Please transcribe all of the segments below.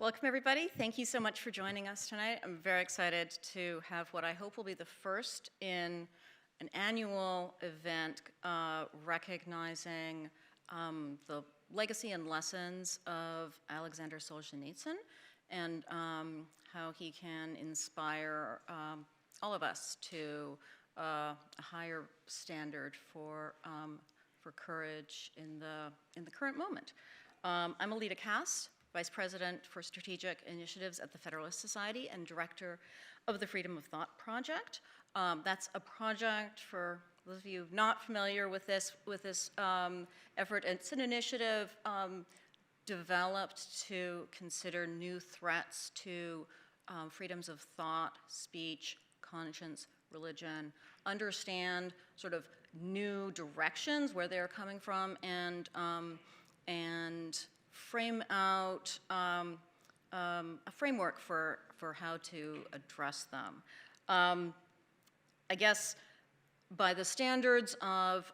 Welcome, everybody. Thank you so much for joining us tonight. I'm very excited to have what I hope will be the first in an annual event recognizing the legacy and lessons of Aleksander Solzhenitsyn and how he can inspire all of us to a higher standard for courage in the current moment. I'm Alita Cass, Vice President for Strategic Initiatives at the Federalist Society and Director of the Freedom of Thought Project. That's a project, for those of you not familiar with this effort, it's an initiative developed to consider new threats to freedoms of thought, speech, conscience, religion, understand sort of new directions, where they're coming from, and frame out a framework for how to address them. I guess by the standards of,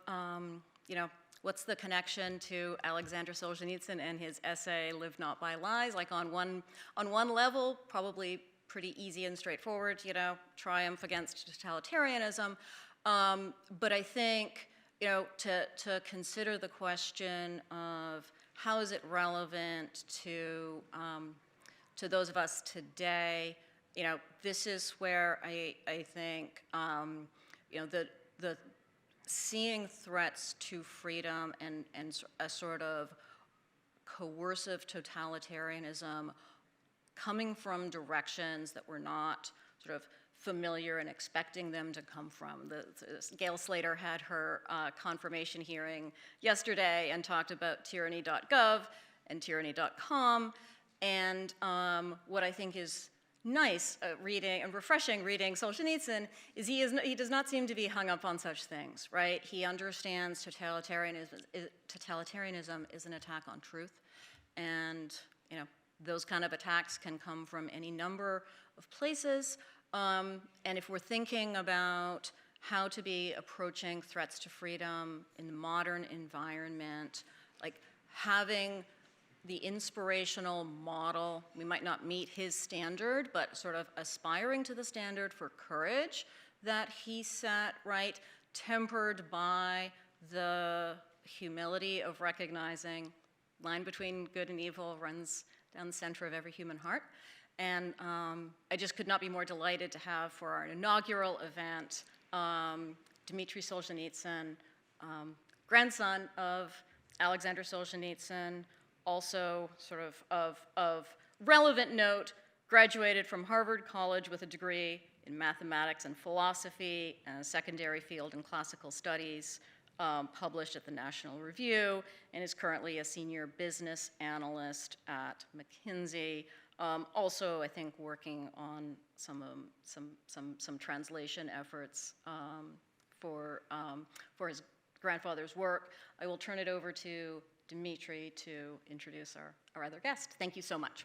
what's the connection to Aleksander Solzhenitsyn and his essay, Live Not by Lies? Like on one level, probably pretty easy and straightforward, triumph against totalitarianism. But I think, to consider the question of how is it relevant to those of us today, this is where I think, the seeing threats to freedom and a sort of coercive totalitarianism coming from directions that we're not sort of familiar and expecting them to come from. Gail Slater had her confirmation hearing yesterday and talked about tyranny.gov and tyranny.com. And what I think is nice reading and refreshing reading Solzhenitsyn is he does not seem to be hung up on such things, right? He understands totalitarianism is an attack on truth. And those kind of attacks can come from any number of places. And if we're thinking about how to be approaching threats to freedom in the modern environment, like having the inspirational model, we might not meet his standard, but sort of aspiring to the standard for courage that he set, right, tempered by the humility of recognizing line between good and evil runs down the center of every human heart. And I just could not be more delighted to have for our inaugural event Dmitri Solzhenitsyn, grandson of Aleksander Solzhenitsyn, also sort of relevant note, graduated from Harvard College with a degree in mathematics and philosophy and a secondary field in classical studies, published at the National Review, and is currently a senior business analyst at McKinsey. Also, I think working on some translation efforts for his grandfather's work. I will turn it over to Dmitri to introduce our other guest. Thank you so much.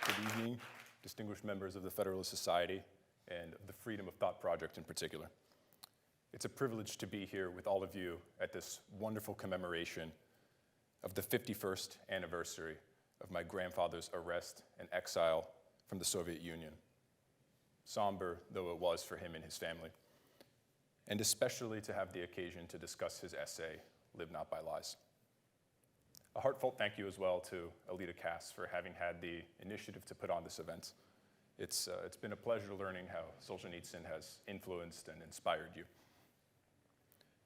Good evening, distinguished members of the Federalist Society and of the Freedom of Thought Project in particular. It's a privilege to be here with all of you at this wonderful commemoration of the 51st anniversary of my grandfather's arrest and exile from the Soviet Union, somber though it was for him and his family, and especially to have the occasion to discuss his essay, Live Not by Lies. A heartfelt thank you as well to Alita Cass for having had the initiative to put on this event. It's been a pleasure learning how Solzhenitsyn has influenced and inspired you.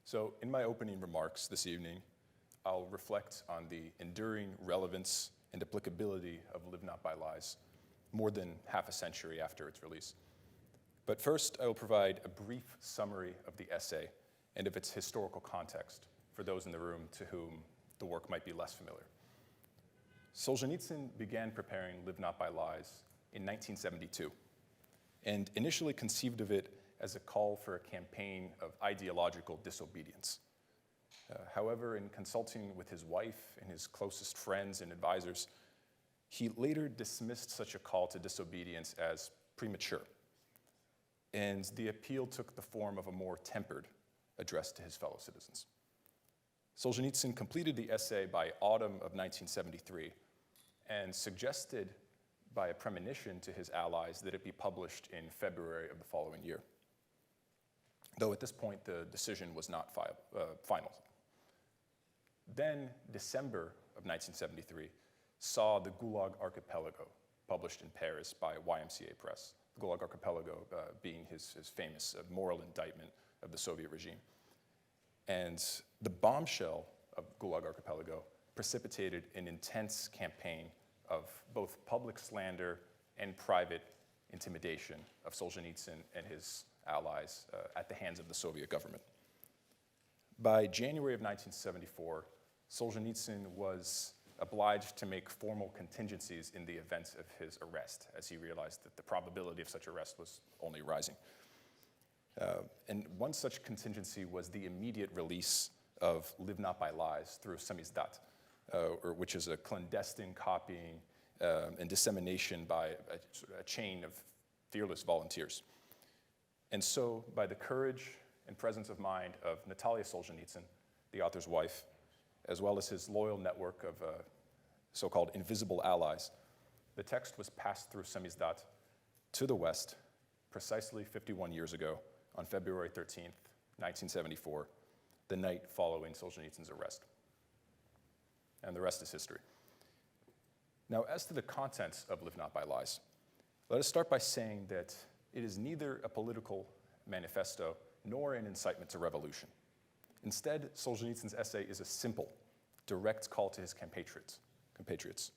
So in my opening remarks this evening, I'll reflect on the enduring relevance and applicability of Live Not by Lies, more than half a century after its release. But first, I will provide a brief summary of the essay and of its historical context for those in the room to whom the work might be less familiar. Solzhenitsyn began preparing Live Not by Lies in 1972, and initially conceived of it as a call for a campaign of ideological disobedience. However, in consulting with his wife and his closest friends and advisors, he later dismissed such a call to disobedience as premature, and the appeal took the form of a more tempered address to his fellow citizens. Solzhenitsyn completed the essay by autumn of 1973, and suggested by a premonition to his allies that it be published in February of the following year. Though at this point, the decision was not final. Then December of 1973 saw the Gulag Archipelago published in Paris by YMCA Press, the Gulag Archipelago being his famous moral indictment of the Soviet regime. And the bombshell of Gulag Archipelago precipitated an intense campaign of both public slander and private intimidation of Solzhenitsyn and his allies at the hands of the Soviet government. By January of 1974, Solzhenitsyn was obliged to make formal contingencies in the event of his arrest, as he realized that the probability of such arrest was only rising. And one such contingency was the immediate release of Live Not by Lies through samizdat, which is a clandestine copying and dissemination by a chain of fearless volunteers. And so, by the courage and presence of mind of Natalia Solzhenitsyn, the author's wife, as well as his loyal network of so-called invisible allies, the text was passed through samizdat to the West precisely 51 years ago on February 13th, 1974, the night following Solzhenitsyn's arrest. And the rest is history. Now, as to the contents of Live Not by Lies, let us start by saying that it is neither a political manifesto nor an incitement to revolution. Instead, Solzhenitsyn's essay is a simple, direct call to his compatriots.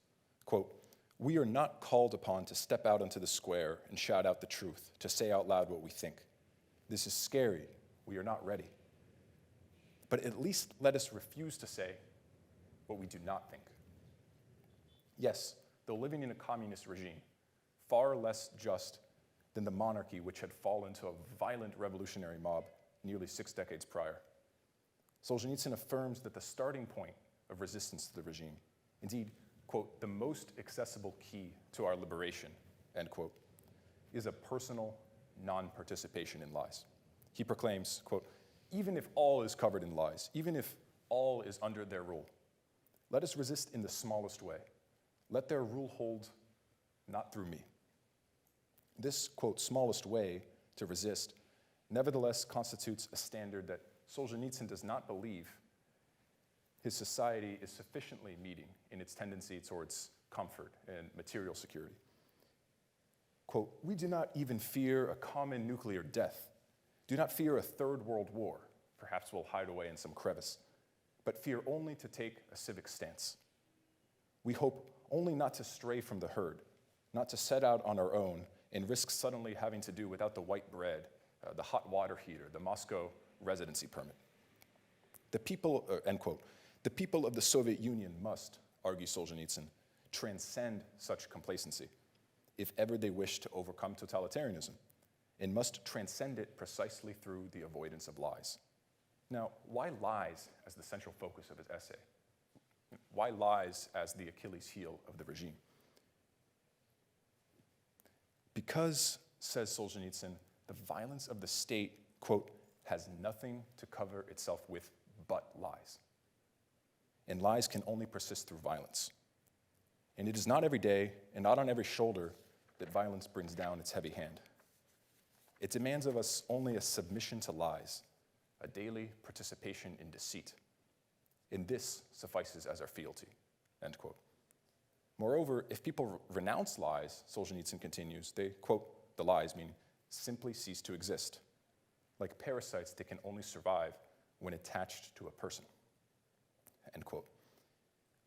Quote, "We are not called upon to step out onto the square and shout out the truth, to say out loud what we think. This is scary. We are not ready. But at least let us refuse to say what we do not think. Yes, though living in a communist regime, far less just than the monarchy which had fallen to a violent revolutionary mob nearly 6 decades prior, Solzhenitsyn affirms that the starting point of resistance to the regime, indeed, quote, the most accessible key to our liberation, end quote, is a personal non-participation in lies. He proclaims, quote, even if all is covered in lies, even if all is under their rule, let us resist in the smallest way. Let their rule hold not through me. This, quote, smallest way to resist nevertheless constitutes a standard that Solzhenitsyn does not believe his society is sufficiently meeting in its tendency towards comfort and material security. Quote, we do not even fear a common nuclear death, do not fear a third world war, perhaps we'll hide away in some crevice, but fear only to take a civic stance. We hope only not to stray from the herd, not to set out on our own and risk suddenly having to do without the white bread, the hot water heater, the Moscow residency permit. The people, end quote, the people of the Soviet Union must, argues Solzhenitsyn, transcend such complacency if ever they wish to overcome totalitarianism, and must transcend it precisely through the avoidance of lies. Now, why lies as the central focus of his essay? Why lies as the Achilles heel of the regime? Because, says Solzhenitsyn, the violence of the state, quote, has nothing to cover itself with but lies. And lies can only persist through violence. And it is not every day and not on every shoulder that violence brings down its heavy hand. It demands of us only a submission to lies, a daily participation in deceit. And this suffices as our fealty, end quote. Moreover, if people renounce lies, Solzhenitsyn continues, they, quote, the lies mean simply cease to exist. Like parasites, they can only survive when attached to a person, end quote.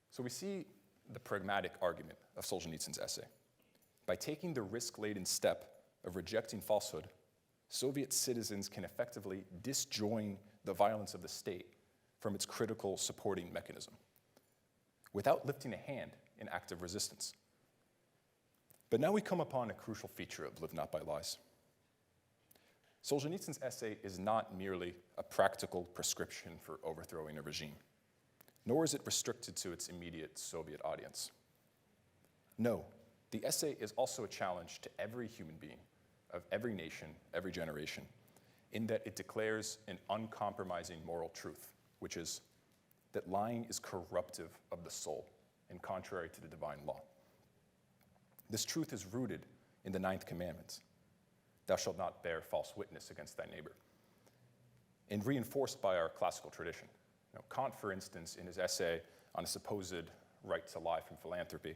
So we see the pragmatic argument of Solzhenitsyn's essay. By taking the risk-laden step of rejecting falsehood, Soviet citizens can effectively disjoin the violence of the state from its critical supporting mechanism, without lifting a hand in active resistance. But now we come upon a crucial feature of Live Not by Lies. Solzhenitsyn's essay is not merely a practical prescription for overthrowing a regime, nor is it restricted to its immediate Soviet audience. No, the essay is also a challenge to every human being of every nation, every generation, in that it declares an uncompromising moral truth, which is that lying is corruptive of the soul and contrary to the divine law. This truth is rooted in the 9th commandment, thou shalt not bear false witness against thy neighbor, and reinforced by our classical tradition. Now, Kant, for instance, in his essay on a supposed right to lie from philanthropy,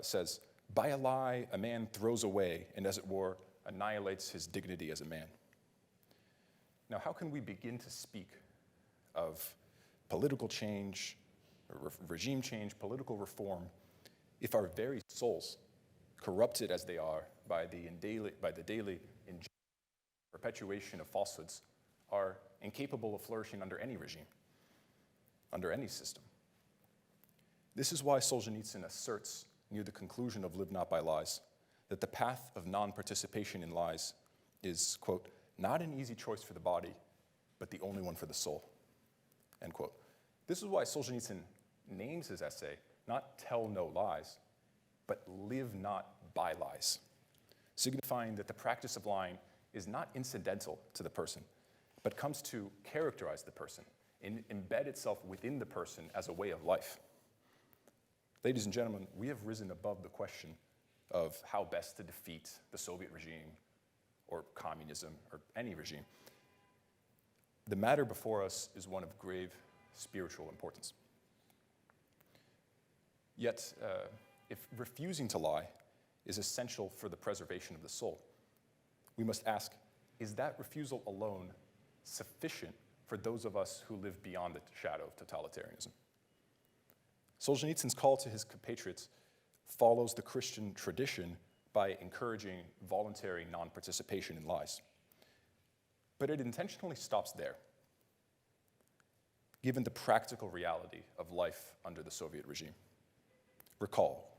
says, by a lie, a man throws away and, as it were, annihilates his dignity as a man. Now, how can we begin to speak of political change, or regime change, political reform, if our very souls, corrupted as they are by the daily perpetuation of falsehoods, are incapable of flourishing under any regime, under any system? This is why Solzhenitsyn asserts, near the conclusion of Live Not by Lies, that the path of non-participation in lies is, quote, not an easy choice for the body, but the only one for the soul, end quote. This is why Solzhenitsyn names his essay not Tell No Lies, but Live Not by Lies, signifying that the practice of lying is not incidental to the person, but comes to characterize the person and embed itself within the person as a way of life. Ladies and gentlemen, we have risen above the question of how best to defeat the Soviet regime or communism or any regime. The matter before us is one of grave spiritual importance. Yet, if refusing to lie is essential for the preservation of the soul, we must ask, is that refusal alone sufficient for those of us who live beyond the shadow of totalitarianism? Solzhenitsyn's call to his compatriots follows the Christian tradition by encouraging voluntary non-participation in lies. But it intentionally stops there, given the practical reality of life under the Soviet regime. Recall,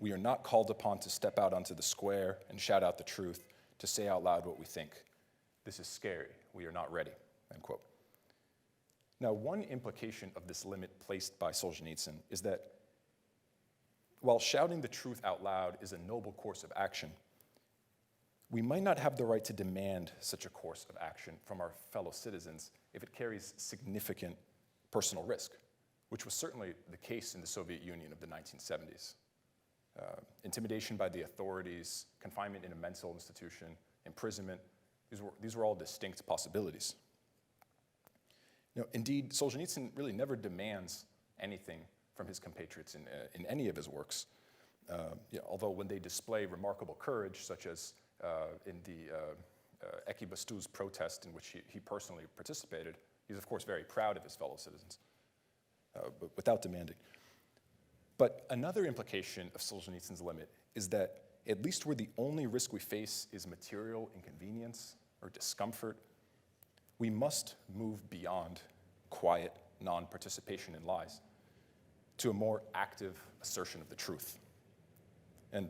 we are not called upon to step out onto the square and shout out the truth, to say out loud what we think. This is scary. We are not ready, end quote. Now, one implication of this limit placed by Solzhenitsyn is that while shouting the truth out loud is a noble course of action, we might not have the right to demand such a course of action from our fellow citizens if it carries significant personal risk, which was certainly the case in the Soviet Union of the 1970s. Intimidation by the authorities, confinement in a mental institution, imprisonment, these were all distinct possibilities. Indeed, Solzhenitsyn really never demands anything from his compatriots in any of his works, although when they display remarkable courage, such as in the Ekibastuz protest in which he personally participated, he's of course very proud of his fellow citizens, but without demanding. But another implication of Solzhenitsyn's limit is that at least where the only risk we face is material inconvenience or discomfort, we must move beyond quiet non-participation in lies to a more active assertion of the truth. And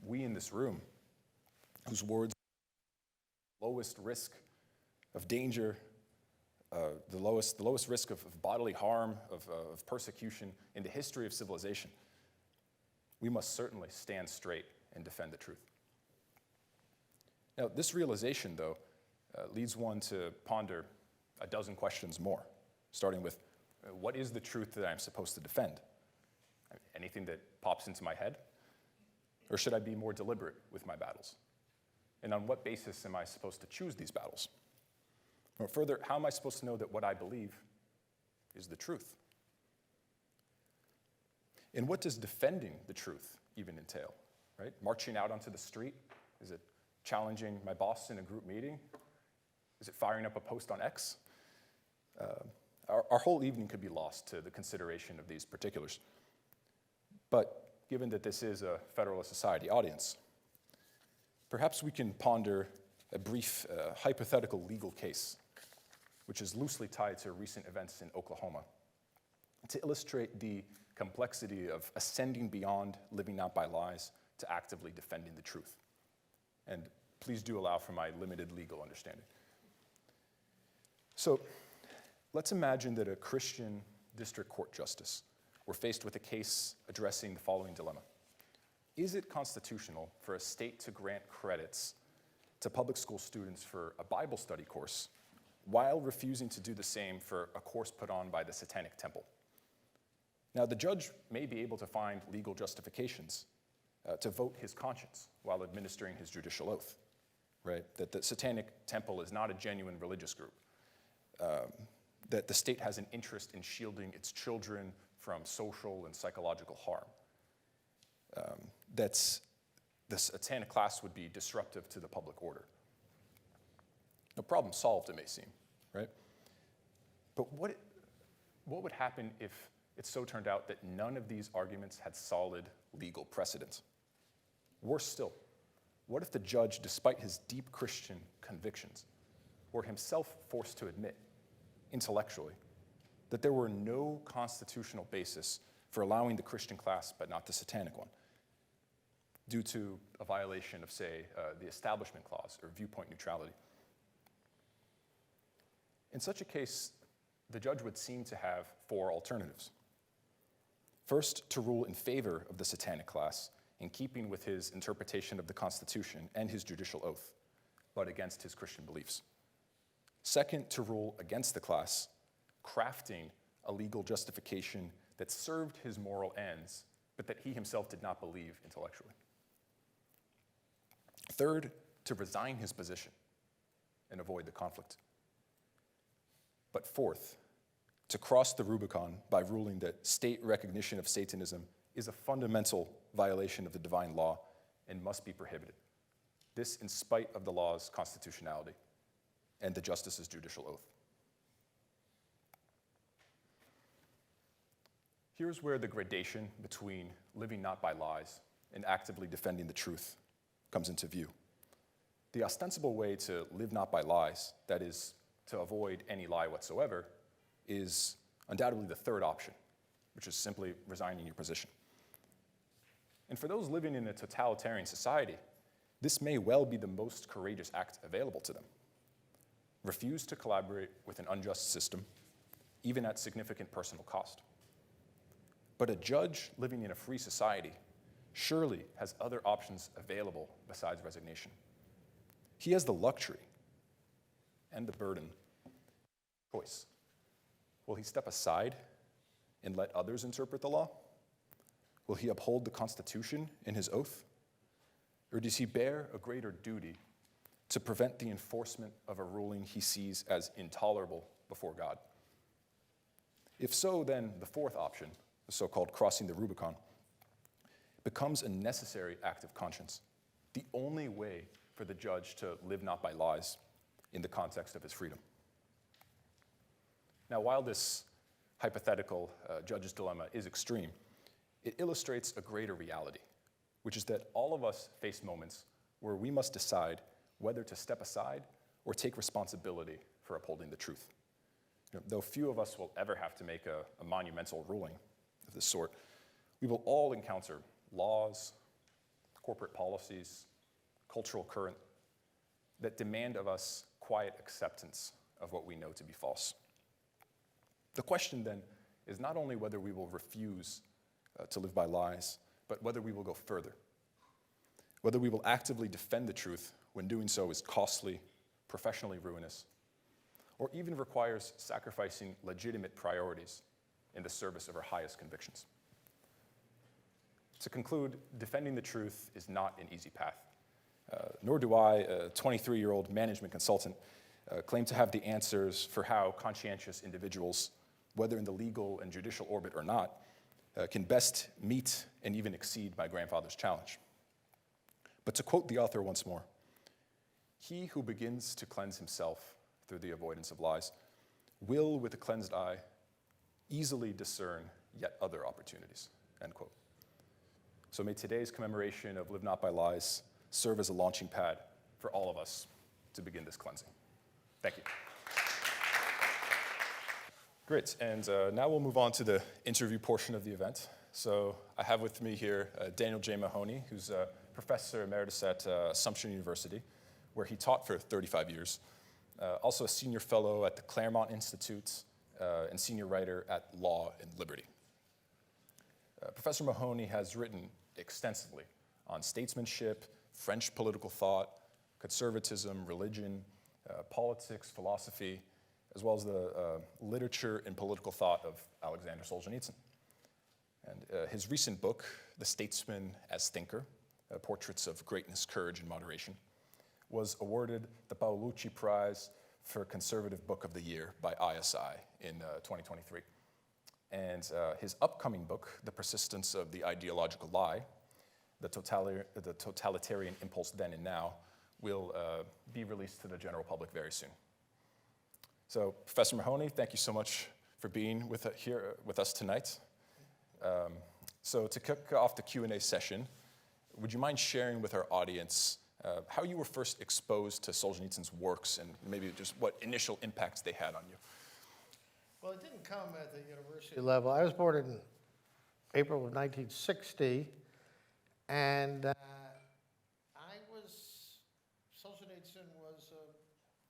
we in this room, whose words are the lowest risk of danger, the lowest risk of bodily harm, of persecution in the history of civilization, we must certainly stand straight and defend the truth. Now, this realization, though, leads one to ponder a dozen questions more, starting with, what is the truth that I'm supposed to defend? Anything that pops into my head? Or should I be more deliberate with my battles? And on what basis am I supposed to choose these battles? Or further, how am I supposed to know that what I believe is the truth? And what does defending the truth even entail, right? Marching out onto the street? Is it challenging my boss in a group meeting? Is it firing up a post on X? Our whole evening could be lost to the consideration of these particulars. But given that this is a Federalist Society audience, perhaps we can ponder a brief hypothetical legal case, which is loosely tied to recent events in Oklahoma, to illustrate the complexity of ascending beyond living out by lies to actively defending the truth. And please do allow for my limited legal understanding. So let's imagine that a Christian district court justice were faced with a case addressing the following dilemma. Is it constitutional for a state to grant credits to public school students for a Bible study course while refusing to do the same for a course put on by the Satanic Temple? Now, the judge may be able to find legal justifications to vote his conscience while administering his judicial oath, right? That the Satanic Temple is not a genuine religious group, that the state has an interest in shielding its children from social and psychological harm, that the Satanic class would be disruptive to the public order. No problem solved, it may seem, right? But what would happen if it so turned out that none of these arguments had solid legal precedent? Worse still, what if the judge, despite his deep Christian convictions, were himself forced to admit, intellectually, that there were no constitutional basis for allowing the Christian class, but not the Satanic one, due to a violation of, say, the Establishment Clause or viewpoint neutrality? In such a case, the judge would seem to have four alternatives. First, to rule in favor of the Satanic class, in keeping with his interpretation of the Constitution and his judicial oath, but against his Christian beliefs. Second, to rule against the class, crafting a legal justification that served his moral ends, but that he himself did not believe intellectually. Third, to resign his position and avoid the conflict. But fourth, to cross the Rubicon by ruling that state recognition of Satanism is a fundamental violation of the divine law and must be prohibited. This in spite of the law's constitutionality and the justice's judicial oath. Here's where the gradation between living not by lies and actively defending the truth comes into view. The ostensible way to live not by lies, that is, to avoid any lie whatsoever, is undoubtedly the third option, which is simply resigning your position. And for those living in a totalitarian society, this may well be the most courageous act available to them. Refuse to collaborate with an unjust system, even at significant personal cost. But a judge living in a free society surely has other options available besides resignation. He has the luxury and the burden of choice. Will he step aside and let others interpret the law? Will he uphold the Constitution in his oath? Or does he bear a greater duty to prevent the enforcement of a ruling he sees as intolerable before God? If so, then the fourth option, the so-called crossing the Rubicon, becomes a necessary act of conscience, the only way for the judge to live not by lies in the context of his freedom. Now, while this hypothetical judge's dilemma is extreme, it illustrates a greater reality, which is that all of us face moments where we must decide whether to step aside or take responsibility for upholding the truth. Though few of us will ever have to make a monumental ruling of this sort, we will all encounter laws, corporate policies, cultural current that demand of us quiet acceptance of what we know to be false. The question then is not only whether we will refuse to live by lies, but whether we will go further. Whether we will actively defend the truth when doing so is costly, professionally ruinous, or even requires sacrificing legitimate priorities in the service of our highest convictions. To conclude, defending the truth is not an easy path. Nor do I, a 23-year-old management consultant, claim to have the answers for how conscientious individuals, whether in the legal and judicial orbit or not, can best meet and even exceed my grandfather's challenge. But to quote the author once more, "He who begins to cleanse himself through the avoidance of lies will, with a cleansed eye, easily discern yet other opportunities," end quote. So may today's commemoration of Live Not by Lies serve as a launching pad for all of us to begin this cleansing. Thank you. Great, and now we'll move on to the interview portion of the event. So I have with me here Daniel J. Mahoney, who's a professor emeritus at Assumption University, where he taught for 35 years. Also a senior fellow at the Claremont Institute and senior writer at Law and Liberty. Professor Mahoney has written extensively on statesmanship, French political thought, conservatism, religion, politics, philosophy, as well as the literature and political thought of Aleksander Solzhenitsyn. And his recent book, The Statesman as Thinker, Portraits of Greatness, Courage, and Moderation, was awarded the Paolucci Prize for Conservative Book of the Year by ISI in 2023. And his upcoming book, The Persistence of the Ideological Lie, the Totalitarian Impulse Then and Now, will be released to the general public very soon. So, Professor Mahoney, thank you so much for being here with us tonight. So to kick off the Q&A session, would you mind sharing with our audience how you were first exposed to Solzhenitsyn's works and maybe just what initial impacts they had on you? Well, it didn't come at the university level. I was born in April of 1960, and Solzhenitsyn was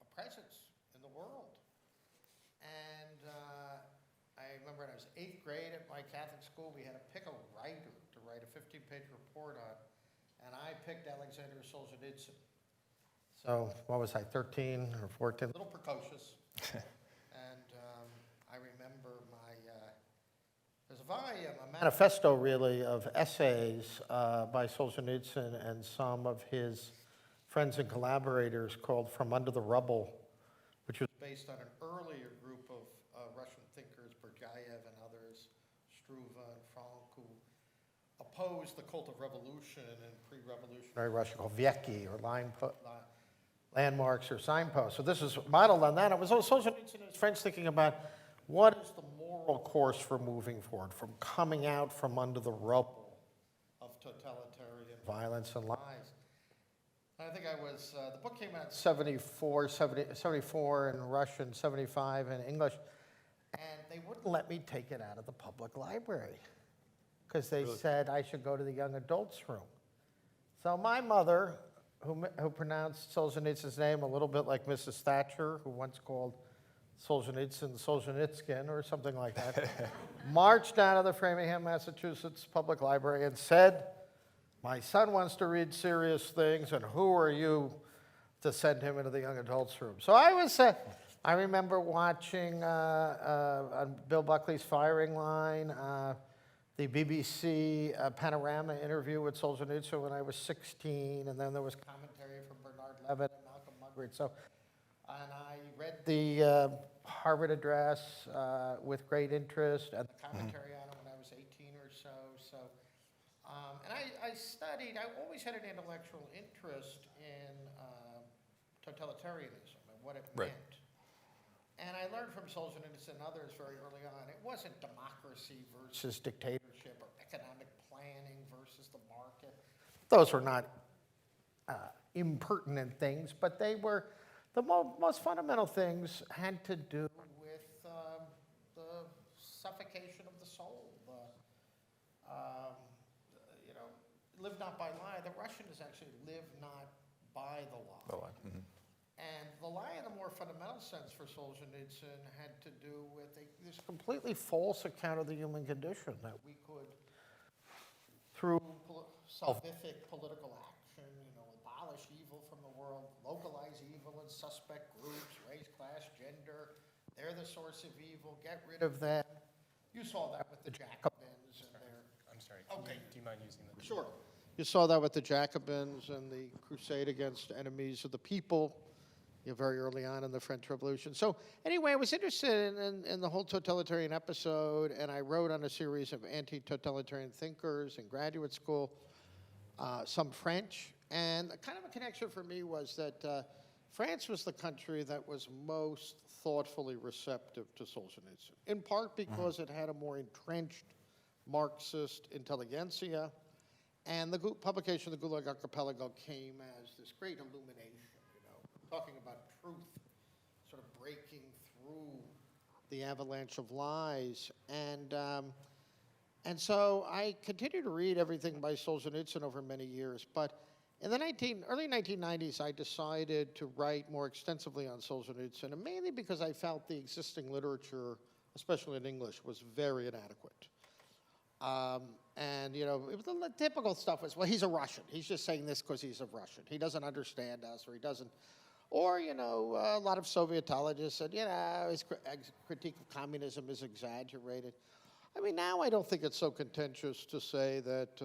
a presence in the world. And I remember when I was 8th grade at my Catholic school, we had to pick a writer to write a 15-page report on, and I picked Aleksander Solzhenitsyn. So, what was I, 13 or 14? A little precocious. And I remember there's a volume, a manifesto really, of essays by Solzhenitsyn and some of his friends and collaborators called From Under the Rubble, which was based on an earlier group of Russian thinkers, Bergyaev and others, Struve and Frank, who opposed the cult of revolution in pre-revolutionary Russia called Veki, or landmarks or signposts. So this is modeled on that. It was Solzhenitsyn and his friends thinking about what is the moral course for moving forward, from coming out from under the rubble of totalitarian violence and lies. I think I was, the book came out in 74 in Russian, 75 in English, and they wouldn't let me take it out of the public library because they said I should go to the young adults room. So my mother, who pronounced Solzhenitsyn's name a little bit like Mrs. Thatcher, who once called Solzhenitsyn Solzhenitsyn or something like that, marched down to the Framingham, Massachusetts Public Library and said, "My son wants to read serious things, and who are you to send him into the young adults room?" So I remember watching on Bill Buckley's Firing Line, the BBC Panorama interview with Solzhenitsyn when I was 16, and then there was commentary from Bernard Levitt and Malcolm Muggeridge. And I read the Harvard address with great interest, and the commentary on it when I was 18 or so. And I studied, I always had an intellectual interest in totalitarianism and what it meant. And I learned from Solzhenitsyn and others very early on, it wasn't democracy versus dictatorship or economic planning versus the market. Those were not impertinent things, but they were, the most fundamental things had to do with the suffocation of the soul, live not by lie. The Russian is actually live not by the lie. The lie. Mm-hmm. And the lie in a more fundamental sense for Solzhenitsyn had to do with this completely false account of the human condition that we could, through salvific political action, abolish evil from the world, localize evil in suspect groups, race, class, gender. They're the source of evil. Get rid of them. You saw that with the Jacobins and their... I'm sorry. Okay. Do you mind using the... Sure. You saw that with the Jacobins and the crusade against enemies of the people, very early on in the French Revolution. So anyway, I was interested in the whole totalitarian episode, and I wrote on a series of anti-totalitarian thinkers in graduate school, some French. And kind of a connection for me was that France was the country that was most thoughtfully receptive to Solzhenitsyn, in part because it had a more entrenched Marxist intelligentsia. And the publication of the Gulag Archipelago came as this great illumination, talking about truth, sort of breaking through the avalanche of lies. And so I continued to read everything by Solzhenitsyn over many years. But in the early 1990s, I decided to write more extensively on Solzhenitsyn, and mainly because I felt the existing literature, especially in English, was very inadequate. And, it was the typical stuff was, well, he's a Russian. He's just saying this because he's a Russian. He doesn't understand us, or he doesn't. Or, a lot of Sovietologists said, his critique of communism is exaggerated. I mean, now I don't think it's so contentious to say that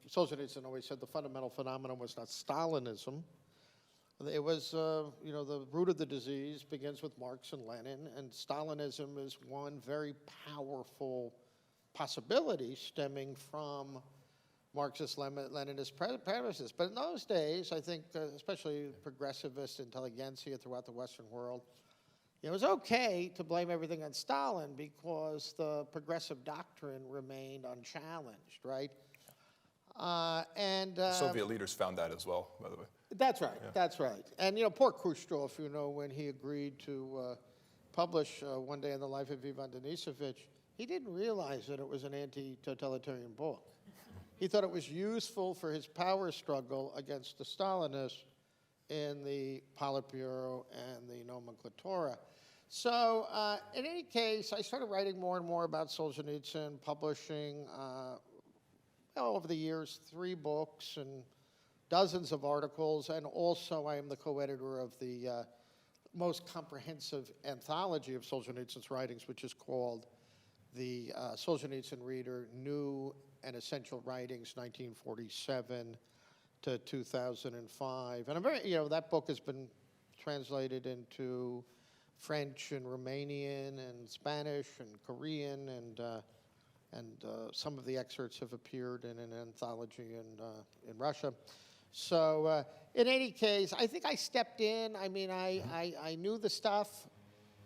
Solzhenitsyn always said the fundamental phenomenon was not Stalinism. It was, you know, the root of the disease begins with Marx and Lenin, and Stalinism is one very powerful possibility stemming from Marxist, Leninist premises. But in those days, I think, especially progressivist intelligentsia throughout the Western world, it was okay to blame everything on Stalin because the progressive doctrine remained unchallenged, right? Soviet leaders found that as well, by the way. That's right, that's right. And, you know, poor Khrushchev, you know, when he agreed to publish One Day in the Life of Ivan Denisovich, he didn't realize that it was an anti-totalitarian book. He thought it was useful for his power struggle against the Stalinists in the Politburo and the nomenclatura. So in any case, I started writing more and more about Solzhenitsyn, publishing over the years 3 books and dozens of articles, and also I am the co-editor of the most comprehensive anthology of Solzhenitsyn's writings, which is called the Solzhenitsyn Reader, New and Essential Writings, 1947 to 2005. And I'm very, you know, that book has been translated into French and Romanian and Spanish and Korean, and some of the excerpts have appeared in an anthology in Russia. So in any case, I think I stepped in. I mean, I knew the stuff.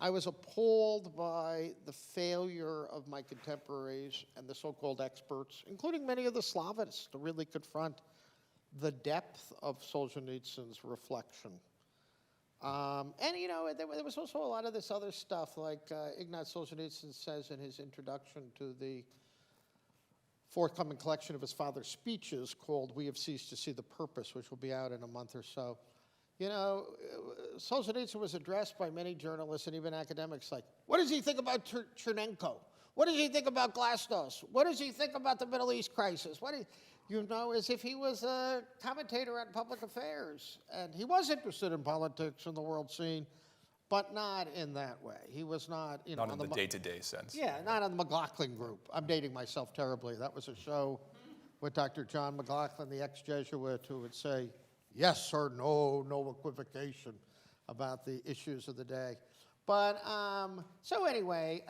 I was appalled by the failure of my contemporaries and the so-called experts, including many of the Slavists, to really confront the depth of Solzhenitsyn's reflection. And, you know, there was also a lot of this other stuff, like Ignaz Solzhenitsyn says in his introduction to the forthcoming collection of his father's speeches called We Have Ceased to See the Purpose, which will be out in a month or so. You know, Solzhenitsyn was addressed by many journalists and even academics like, what does he think about Chernenko? What does he think about Glasnost? What does he think about the Middle East crisis? What do you know, as if he was a commentator on public affairs. And he was interested in politics and the world scene, but not in that way. He was not, you know, Not in the day-to-day sense. Yeah, not on the McLaughlin Group. I'm dating myself terribly. That was a show with Dr. John McLaughlin, the ex-Jesuit, who would say, yes or no, no equivocation about the issues of the day. But, so anyway,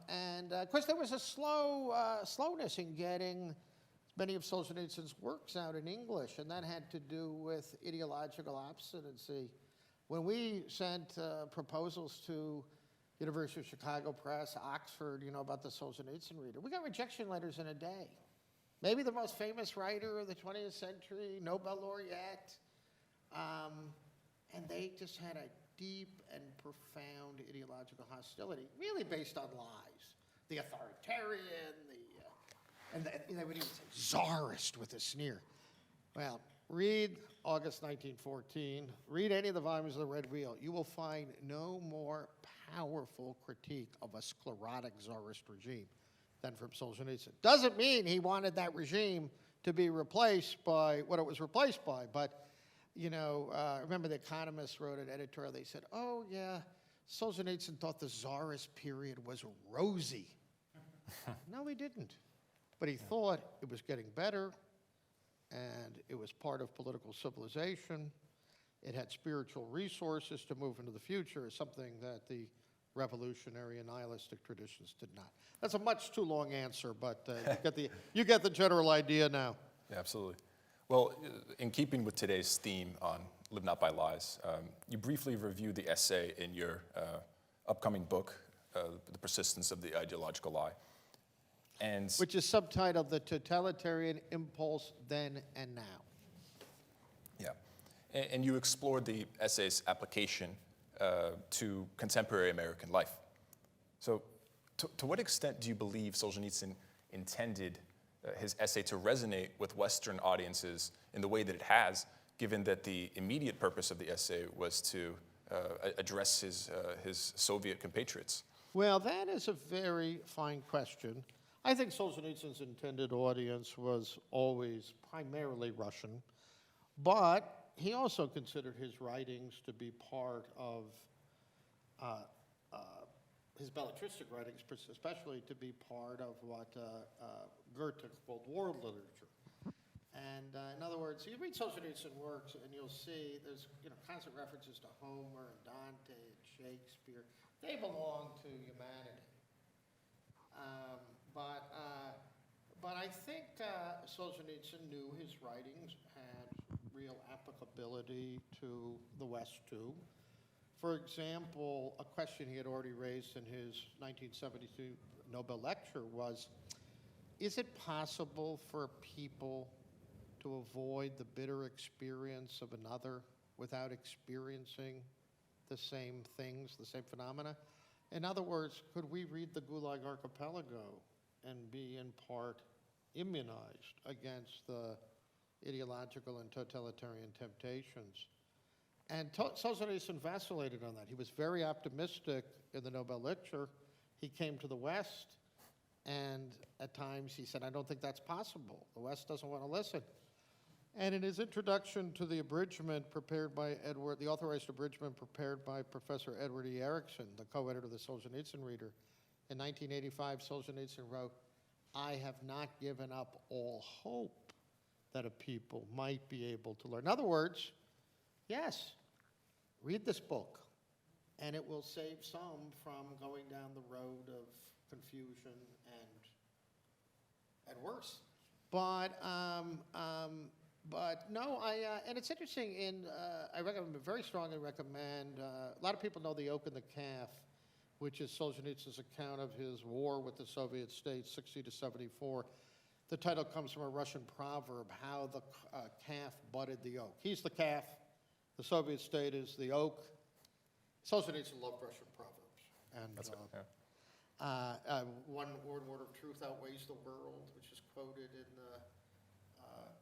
and of course there was a slowness in getting many of Solzhenitsyn's works out in English, and that had to do with ideological obstinacy. When we sent proposals to University of Chicago Press, Oxford, you know, about the Solzhenitsyn Reader, we got rejection letters in a day. Maybe the most famous writer of the 20th century, Nobel laureate, and they just had a deep and profound ideological hostility, really based on lies. The authoritarian, and they would even say czarist with a sneer. Well, read August 1914, read any of the volumes of the Red Wheel. You will find no more powerful critique of a sclerotic czarist regime than from Solzhenitsyn. Doesn't mean he wanted that regime to be replaced by what it was replaced by, but, you know, remember The Economist wrote an editorial, they said, oh yeah, Solzhenitsyn thought the czarist period was rosy. No, he didn't. But he thought it was getting better, and it was part of political civilization. It had spiritual resources to move into the future, something that the revolutionary and nihilistic traditions did not. That's a much too long answer, but you get the general idea now. Yeah, absolutely. Well, in keeping with today's theme on Live Not by Lies, you briefly reviewed the essay in your upcoming book, The Persistence of the Ideological Lie. And which is subtitled The Totalitarian Impulse Then and Now. Yeah. And you explored the essay's application to contemporary American life. So to what extent do you believe Solzhenitsyn intended his essay to resonate with Western audiences in the way that it has, given that the immediate purpose of the essay was to address his Soviet compatriots? Well, that is a very fine question. I think Solzhenitsyn's intended audience was always primarily Russian, but he also considered his writings to be part of his belletristic writings, especially to be part of what Goethe called world literature. And in other words, you read Solzhenitsyn works and you'll see there's constant references to Homer and Dante and Shakespeare. They belong to humanity. But I think Solzhenitsyn knew his writings had real applicability to the West too. For example, a question he had already raised in his 1972 Nobel lecture was, is it possible for people to avoid the bitter experience of another without experiencing the same things, the same phenomena? In other words, could we read the Gulag Archipelago and be in part immunized against the ideological and totalitarian temptations? And Solzhenitsyn vacillated on that. He was very optimistic in the Nobel lecture. He came to the West, and at times he said, I don't think that's possible. The West doesn't want to listen. And in his introduction to the abridgment prepared by the authorized abridgment prepared by Professor Edward E. Erickson, the co-editor of the Solzhenitsyn Reader, in 1985, Solzhenitsyn wrote, I have not given up all hope that a people might be able to learn. In other words, yes, read this book, and it will save some from going down the road of confusion and worse. But no, and it's interesting. I very strongly recommend. A lot of people know The Oak and the Calf, which is Solzhenitsyn's account of his war with the Soviet states, 60 to 74. The title comes from a Russian proverb: "How the calf butted the oak." He's the calf. The Soviet state is the oak. Solzhenitsyn loved Russian proverbs. And That's good, yeah. one word of truth outweighs the world, which is quoted in the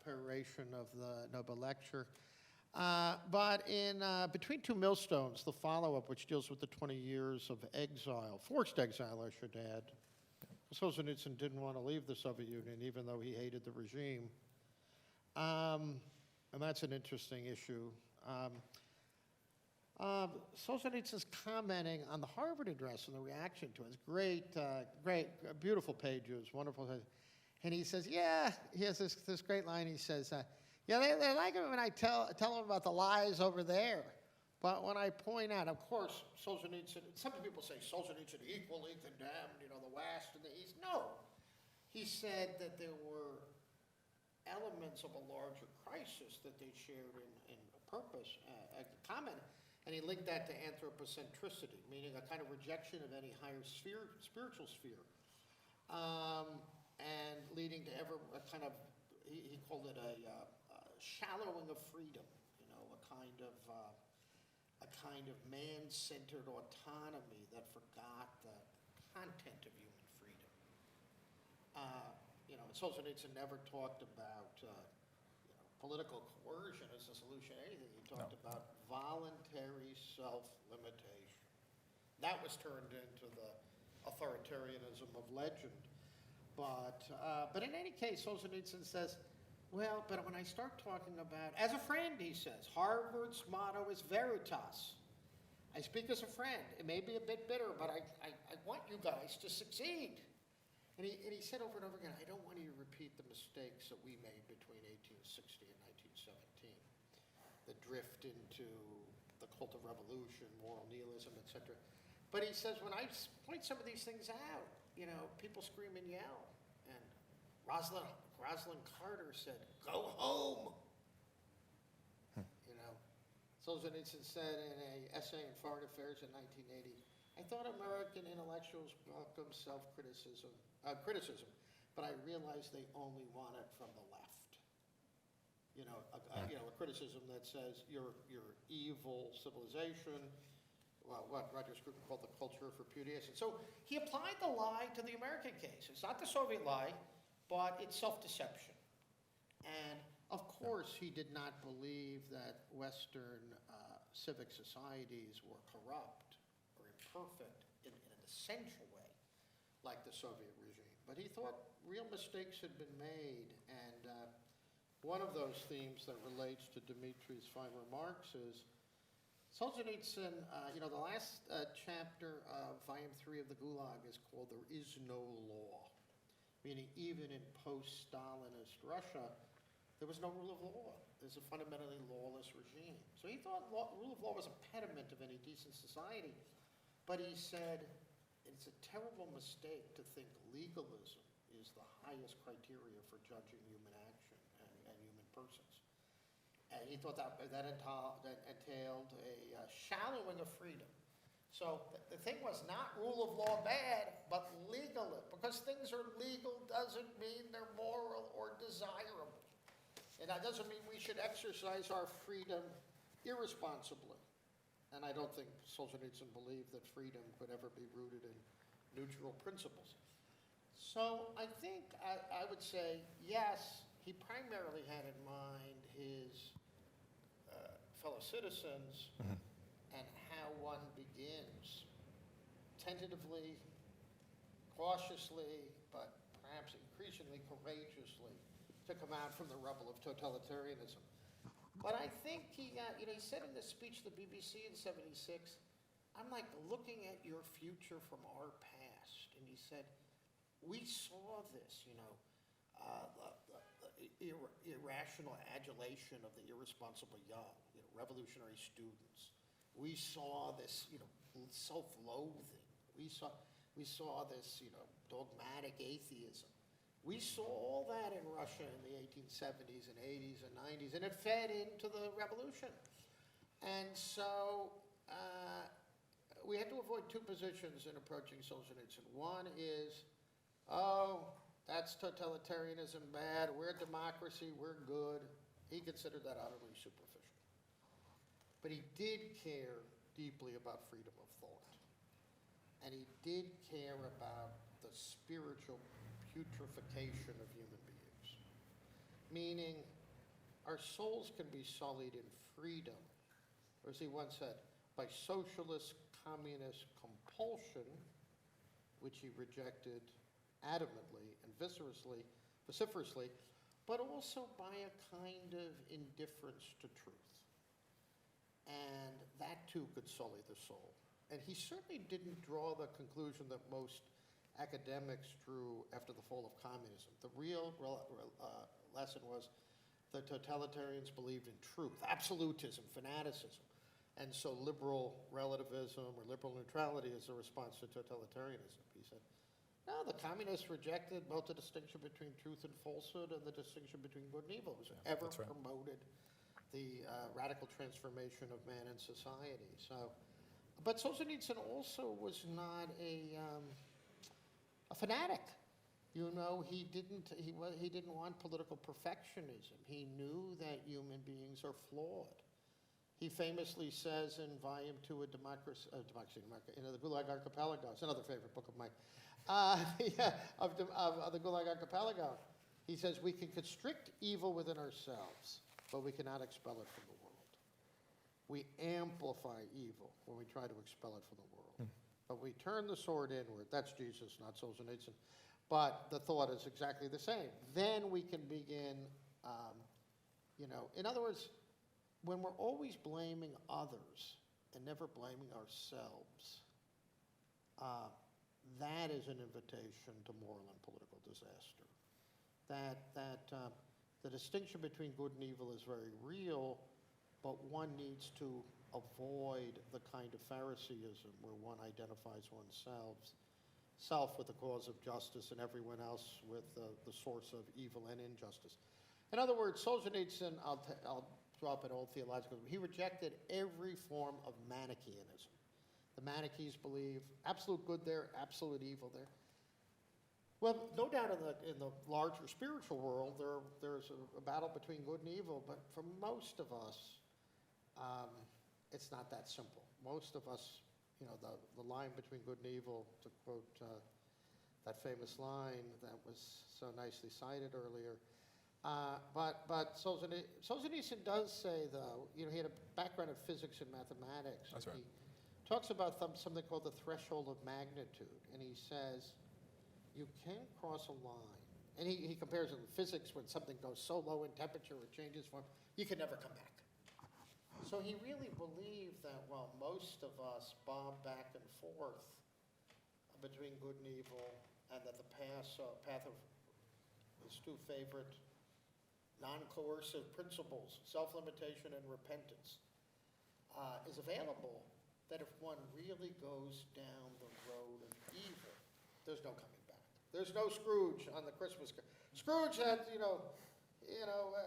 peroration of the Nobel lecture. But in Between Two Millstones, the follow-up, which deals with the 20 years of exile, forced exile, I should add. Solzhenitsyn didn't want to leave the Soviet Union, even though he hated the regime. And that's an interesting issue. Solzhenitsyn's commenting on the Harvard address and the reaction to it. Great, beautiful pages, wonderful. And he says, yeah, he has this great line. He says, yeah, they like it when I tell them about the lies over there. But when I point out, of course, Solzhenitsyn, some people say Solzhenitsyn equally condemned, the West and the East. No. He said that there were elements of a larger crisis that they shared in purpose, a comment. And he linked that to anthropocentricity, meaning a kind of rejection of any higher spiritual sphere. And leading to a kind of, he called it a shallowing of freedom, a kind of man-centered autonomy that forgot the content of human freedom. Solzhenitsyn never talked about political coercion as a solution to anything. He talked about voluntary self-limitation. That was turned into the authoritarianism of legend. But in any case, Solzhenitsyn says, well, but when I start talking about, as a friend, he says, Harvard's motto is veritas. I speak as a friend. It may be a bit bitter, but I want you guys to succeed. And he said over and over again, I don't want you to repeat the mistakes that we made between 1860 and 1917. The drift into the cult of revolution, moral nihilism, etc. But he says, when I point some of these things out, people scream and yell. And Rosalind Carter said, go home. Solzhenitsyn said in an essay in Foreign Affairs in 1980, I thought American intellectuals welcomed criticism, but I realized they only want it from the left. A criticism that says you're evil civilization, what Roger Scruton called the culture of repudiation. So he applied the lie to the American case. It's not the Soviet lie, but it's self-deception. And of course, he did not believe that Western civic societies were corrupt or imperfect in an essential way, like the Soviet regime. But he thought real mistakes had been made. And one of those themes that relates to Dmitri's fine remarks is Solzhenitsyn, the last chapter of Volume 3 of the Gulag is called There Is No Law, meaning even in post-Stalinist Russia, there was no rule of law. There's a fundamentally lawless regime. So he thought rule of law was a pediment of any decent society, but he said it's a terrible mistake to think legalism is the highest criteria for judging human action and human persons. And he thought that entailed a shallowing of freedom. So the thing was not rule of law bad, but legal. Because things are legal doesn't mean they're moral or desirable. And that doesn't mean we should exercise our freedom irresponsibly. And I don't think Solzhenitsyn believed that freedom could ever be rooted in neutral principles. So I think I would say, yes, he primarily had in mind his fellow citizens and how one begins tentatively, cautiously, but perhaps increasingly courageously to come out from the rubble of totalitarianism. But I think he said in this speech to the BBC in '76, I'm like looking at your future from our past. And he said, we saw this, the irrational adulation of the irresponsible young, revolutionary students. We saw this, self-loathing. We saw this, dogmatic atheism. We saw all that in Russia in the 1870s and 80s and 90s, and it fed into the revolution. And so we had to avoid two positions in approaching Solzhenitsyn. One is, that's totalitarianism bad, we're democracy, we're good. He considered that utterly superficial. But he did care deeply about freedom of thought. And he did care about the spiritual putrefaction of human beings. Meaning, our souls can be sullied in freedom, or as he once said, by socialist, communist compulsion, which he rejected adamantly and vociferously, but also by a kind of indifference to truth. And that too could sully the soul. And he certainly didn't draw the conclusion that most academics drew after the fall of communism. The real lesson was the totalitarians believed in truth, absolutism, fanaticism. And so liberal relativism or liberal neutrality is a response to totalitarianism. He said, no, the communists rejected both the distinction between truth and falsehood and the distinction between good and evil. It was ever promoted the radical transformation of man and society. So, but Solzhenitsyn also was not a fanatic. He didn't want political perfectionism. He knew that human beings are flawed. He famously says in Volume 2 of Democracy in America, the Gulag Archipelago, it's another favorite book of mine, of the Gulag Archipelago, he says, we can constrict evil within ourselves, but we cannot expel it from the world. We amplify evil when we try to expel it from the world. But we turn the sword inward. That's Jesus, not Solzhenitsyn. But the thought is exactly the same. Then we can begin, in other words, when we're always blaming others and never blaming ourselves, that is an invitation to moral and political disaster. The distinction between good and evil is very real, but one needs to avoid the kind of Phariseeism where one identifies oneself with the cause of justice and everyone else with the source of evil and injustice. In other words, Solzhenitsyn, I'll drop an old theological, he rejected every form of Manichaeanism. The Manichees believe absolute good there, absolute evil there. Well, no doubt in the larger spiritual world, there's a battle between good and evil, but for most of us, it's not that simple. Most of us, the line between good and evil, to quote that famous line that was so nicely cited earlier. But Solzhenitsyn does say, though, he had a background in physics and mathematics. That's right. He talks about something called the threshold of magnitude, and he says, you can cross a line. And he compares it in physics when something goes so low in temperature, it changes form, you can never come back. So he really believed that while most of us bob back and forth between good and evil, and that the path of his two favorite non-coercive principles, self-limitation and repentance, is available, that if one really goes down the road of evil, there's no coming back. There's no Scrooge on the Christmas card. Scrooge had,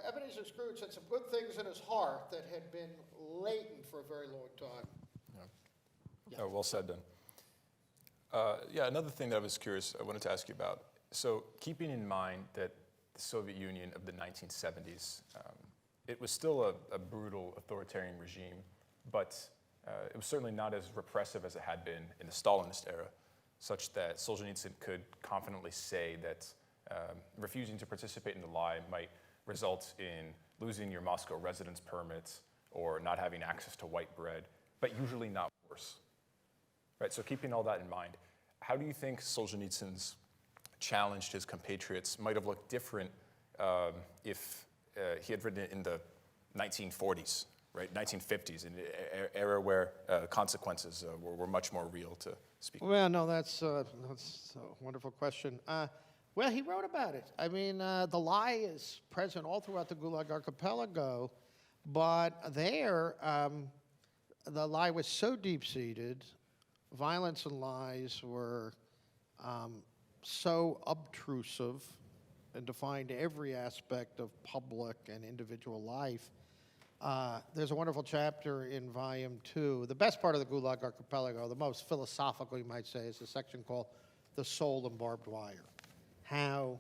Ebenezer Scrooge had some good things in his heart that had been latent for a very long time. Yeah. Oh, well said, then. Another thing that I was curious, I wanted to ask you about. So keeping in mind that the Soviet Union of the 1970s, it was still a brutal authoritarian regime, but it was certainly not as repressive as it had been in the Stalinist era, such that Solzhenitsyn could confidently say that refusing to participate in the lie might result in losing your Moscow residence permit or not having access to white bread, but usually not worse. Right, so keeping all that in mind, how do you think Solzhenitsyn's challenge to his compatriots might have looked different if he had written it in the 1940s, right, 1950s, in an era where consequences were much more real, to speak? Well, no, that's a wonderful question. Well, he wrote about it. I mean, the lie is present all throughout the Gulag Archipelago, but there, the lie was so deep-seated, violence and lies were so obtrusive and defined every aspect of public and individual life. There's a wonderful chapter in Volume 2. The best part of the Gulag Archipelago, the most philosophical, you might say, is a section called The Soul and Barbed Wire. How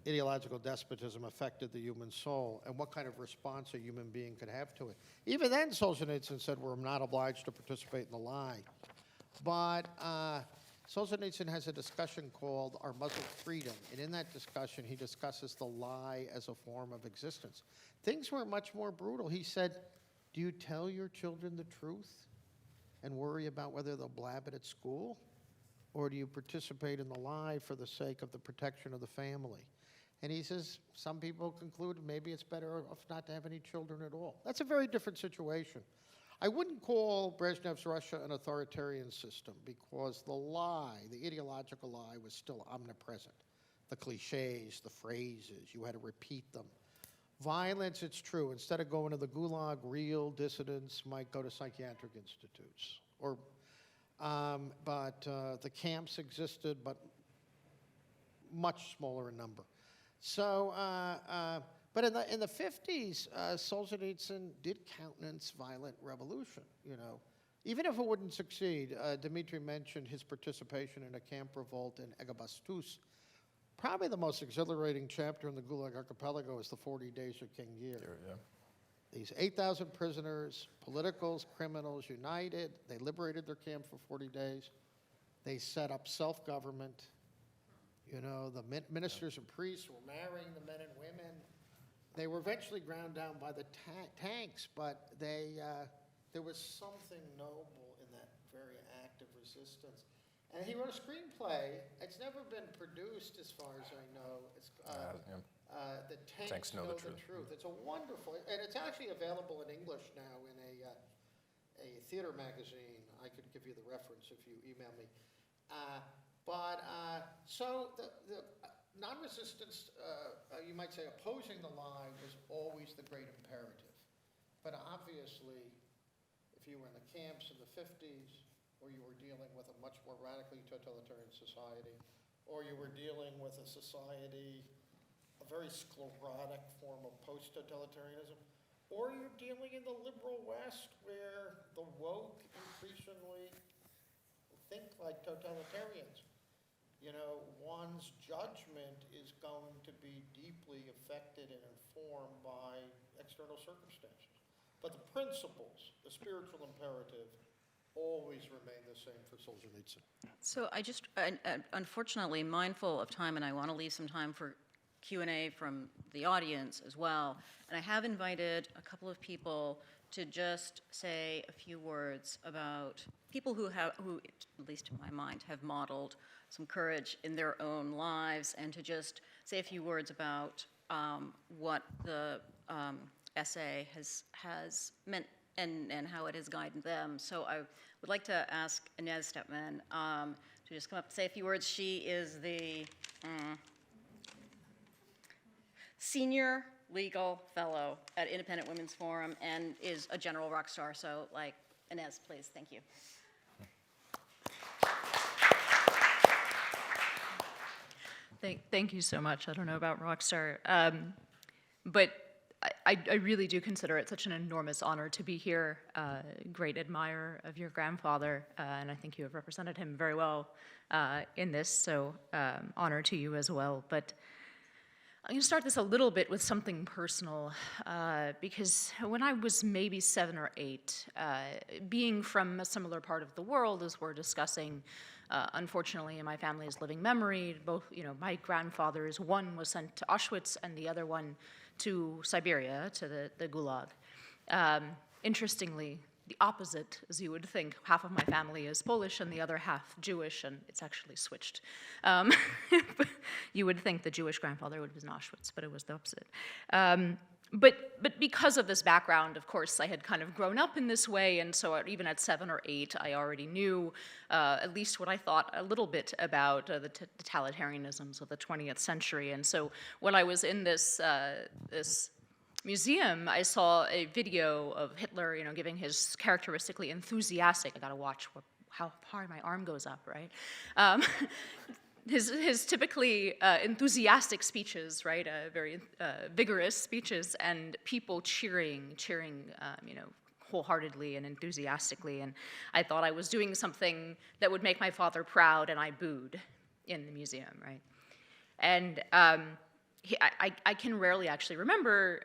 ideological despotism affected the human soul and what kind of response a human being could have to it. Even then, Solzhenitsyn said we're not obliged to participate in the lie. But Solzhenitsyn has a discussion called Our Muzzled Freedom, and in that discussion he discusses the lie as a form of existence. Things were much more brutal. He said, do you tell your children the truth and worry about whether they'll blab it at school? Or do you participate in the lie for the sake of the protection of the family? And he says, some people conclude maybe it's better off not to have any children at all. That's a very different situation. I wouldn't call Brezhnev's Russia an authoritarian system because the lie, the ideological lie, was still omnipresent. The cliches, the phrases, you had to repeat them. Violence, it's true. Instead of going to the Gulag, real dissidents might go to psychiatric institutes. But the camps existed, but much smaller in number. So, but in the 50s, Solzhenitsyn did countenance violent revolution, Even if it wouldn't succeed, Dmitri mentioned his participation in a camp revolt in Egabastus. Probably the most exhilarating chapter in the Gulag Archipelago is the 40 Days of King Year. Yeah. These 8,000 prisoners, politicals, criminals united. They liberated their camp for 40 days. They set up self-government. The ministers and priests were marrying the men and women. They were eventually ground down by the tanks, but there was something noble in that very act of resistance. And he wrote a screenplay. It's never been produced, as far as I know. It's The Tanks Know the Truth. It's a wonderful, and it's actually available in English now in a theater magazine. I could give you the reference if you email me. So the non-resistance, you might say opposing the lie, was always the great imperative. But obviously, if you were in the camps in the 50s, or you were dealing with a much more radically totalitarian society, or you were dealing with a society, a very sclerotic form of post-totalitarianism, or you're dealing in the liberal West where the woke increasingly think like totalitarians. One's judgment is going to be deeply affected and informed by external circumstances. But the principles, the spiritual imperative, always remain the same for Solzhenitsyn. So unfortunately, mindful of time, and I want to leave some time for Q&A from the audience as well. And I have invited a couple of people to just say a few words about people who, at least in my mind, have modeled some courage in their own lives, and to just say a few words about what the essay has meant and how it has guided them. So I would like to ask Inez Stepman to just come up and say a few words. She is the Senior Legal Fellow at Independent Women's Forum and is a general rock star. So, like, Inez, please, thank you. Thank you so much. I don't know about Rockstar, but I really do consider it such an enormous honor to be here. Great admirer of your grandfather, and I think you have represented him very well in this, so honor to you as well. But I'm going to start this a little bit with something personal, because when I was maybe 7 or 8, being from a similar part of the world as we're discussing, unfortunately, in my family's living memory, both, my grandfathers, one was sent to Auschwitz and the other one to Siberia, to the Gulag. Interestingly, the opposite, as you would think. Half of my family is Polish and the other half Jewish, and it's actually switched. You would think the Jewish grandfather would have been Auschwitz, but it was the opposite. But because of this background, of course, I had kind of grown up in this way, and so even at 7 or 8, I already knew at least what I thought a little bit about the totalitarianisms of the 20th century. And so when I was in this museum, I saw a video of Hitler, giving his characteristically enthusiastic, I gotta watch how far my arm goes up, right? His typically enthusiastic speeches, right? Very vigorous speeches, and people cheering, wholeheartedly and enthusiastically. And I thought I was doing something that would make my father proud, and I booed in the museum, right? And I can rarely actually remember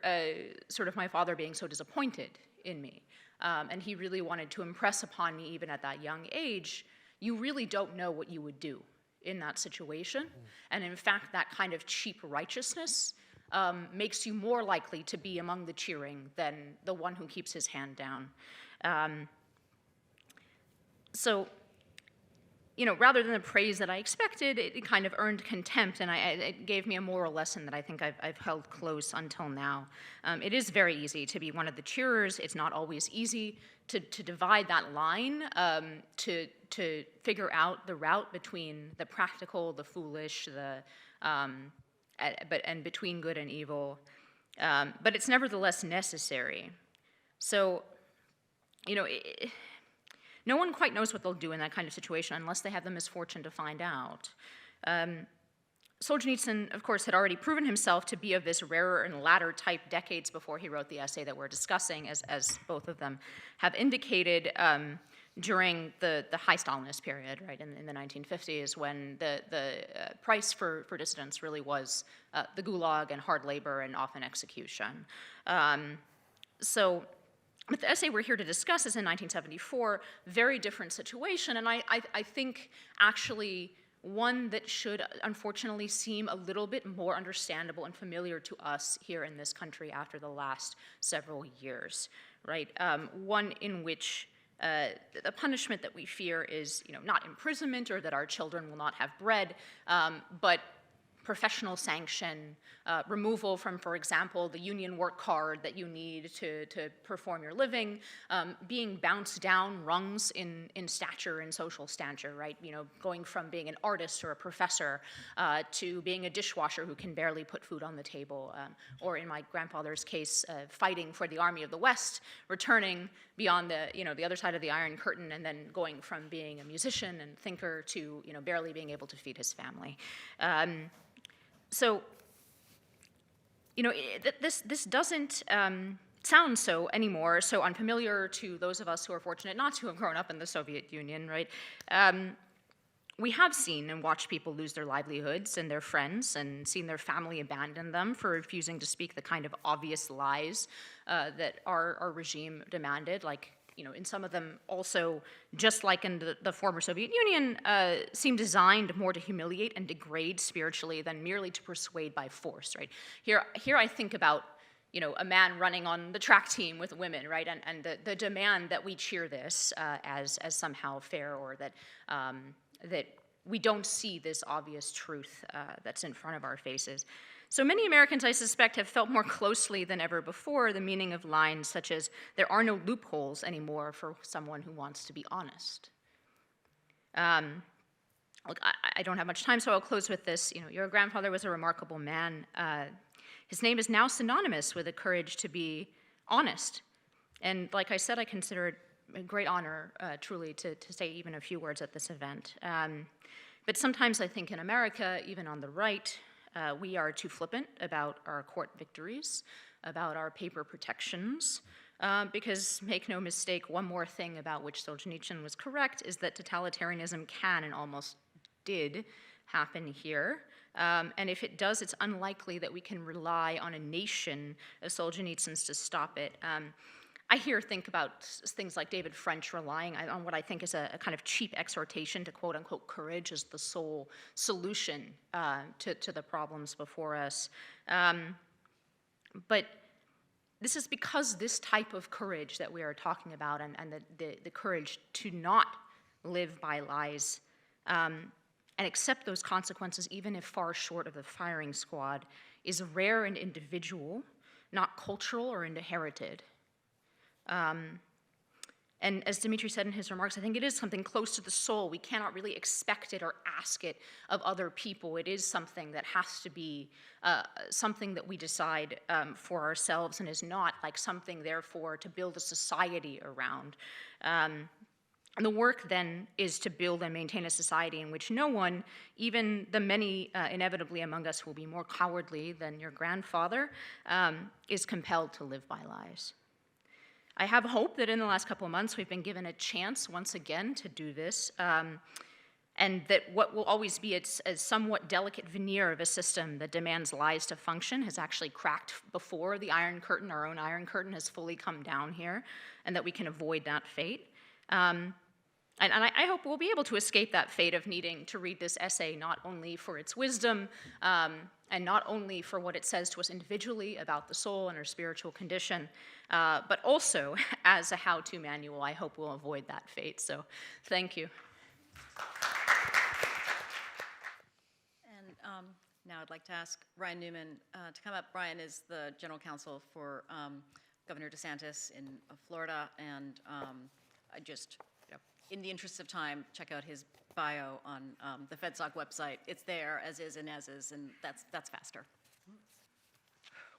sort of my father being so disappointed in me. And he really wanted to impress upon me, even at that young age, you really don't know what you would do in that situation. And in fact, that kind of cheap righteousness makes you more likely to be among the cheering than the one who keeps his hand down. So, rather than the praise that I expected, it kind of earned contempt, and it gave me a moral lesson that I think I've held close until now. It is very easy to be one of the cheerers. It's not always easy to divide that line, to figure out the route between the practical, the foolish, and between good and evil. But it's nevertheless necessary. So, no one quite knows what they'll do in that kind of situation unless they have the misfortune to find out. Solzhenitsyn, of course, had already proven himself to be of this rarer and latter type decades before he wrote the essay that we're discussing, as both of them have indicated, during the high Stalinist period, right, in the 1950s, when the price for dissidents really was the Gulag and hard labor and often execution. But the essay we're here to discuss is in 1974, very different situation, and I think actually one that should unfortunately seem a little bit more understandable and familiar to us here in this country after the last several years, right? One in which the punishment that we fear is, not imprisonment or that our children will not have bread, but professional sanction, removal from, for example, the union work card that you need to perform your living, being bounced down rungs in stature and social stature, right? Going from being an artist or a professor to being a dishwasher who can barely put food on the table, or in my grandfather's case, fighting for the Army of the West, returning beyond the other side of the Iron Curtain, and then going from being a musician and thinker to barely being able to feed his family. So, this doesn't sound so anymore, so unfamiliar to those of us who are fortunate not to have grown up in the Soviet Union, right? We have seen and watched people lose their livelihoods and their friends, and seen their family abandon them for refusing to speak the kind of obvious lies that our regime demanded, like, in some of them also, just like in the former Soviet Union, seem designed more to humiliate and degrade spiritually than merely to persuade by force, right? Here I think about, a man running on the track team with women, right? And the demand that we cheer this as somehow fair, or that we don't see this obvious truth that's in front of our faces. So many Americans, I suspect, have felt more closely than ever before the meaning of lines such as, "There are no loopholes anymore for someone who wants to be honest." Look, I don't have much time, so I'll close with this. You know, your grandfather was a remarkable man. His name is now synonymous with the courage to be honest. And like I said, I consider it a great honor, truly, to say even a few words at this event. But sometimes I think in America, even on the right, we are too flippant about our court victories, about our paper protections, because make no mistake, one more thing about which Solzhenitsyn was correct is that totalitarianism can and almost did happen here. And if it does, it's unlikely that we can rely on a nation of Solzhenitsyns to stop it. I think about things like David French relying on what I think is a kind of cheap exhortation to quote unquote courage as the sole solution to the problems before us. But this is because this type of courage that we are talking about and the courage to not live by lies and accept those consequences even if far short of the firing squad is rare and individual, not cultural or inherited. And as Dmitri said in his remarks, I think it is something close to the soul. We cannot really expect it or ask it of other people. It is something that has to be something that we decide for ourselves and is not like something, therefore, to build a society around. And the work then is to build and maintain a society in which no one, even the many inevitably among us who will be more cowardly than your grandfather, is compelled to live by lies. I have hope that in the last couple of months we've been given a chance once again to do this, and that what will always be a somewhat delicate veneer of a system that demands lies to function has actually cracked before the Iron Curtain, our own Iron Curtain, has fully come down here, and that we can avoid that fate. And I hope we'll be able to escape that fate of needing to read this essay not only for its wisdom and not only for what it says to us individually about the soul and our spiritual condition, but also as a how-to manual. I hope we'll avoid that fate. So thank you. And now I'd like to ask Ryan Newman to come up. Ryan is the general counsel for Governor DeSantis in Florida, and I just, in the interest of time, check out his bio on the FedSoc website. It's there, as is Inez's, and that's faster.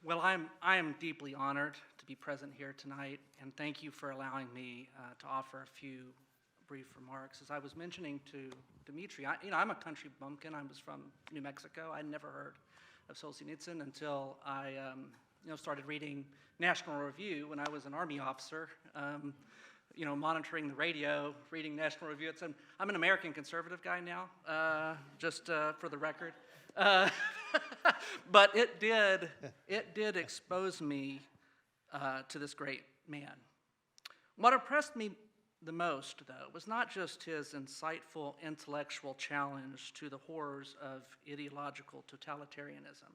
Well, I am deeply honored to be present here tonight, and thank you for allowing me to offer a few brief remarks. As I was mentioning to Dmitri, I'm a country bumpkin. I was from New Mexico. I'd never heard of Solzhenitsyn until I started reading National Review when I was an Army officer. Monitoring the radio, reading National Review. I'm an American conservative guy now, just for the record. But it did expose me to this great man. What impressed me the most, though, was not just his insightful intellectual challenge to the horrors of ideological totalitarianism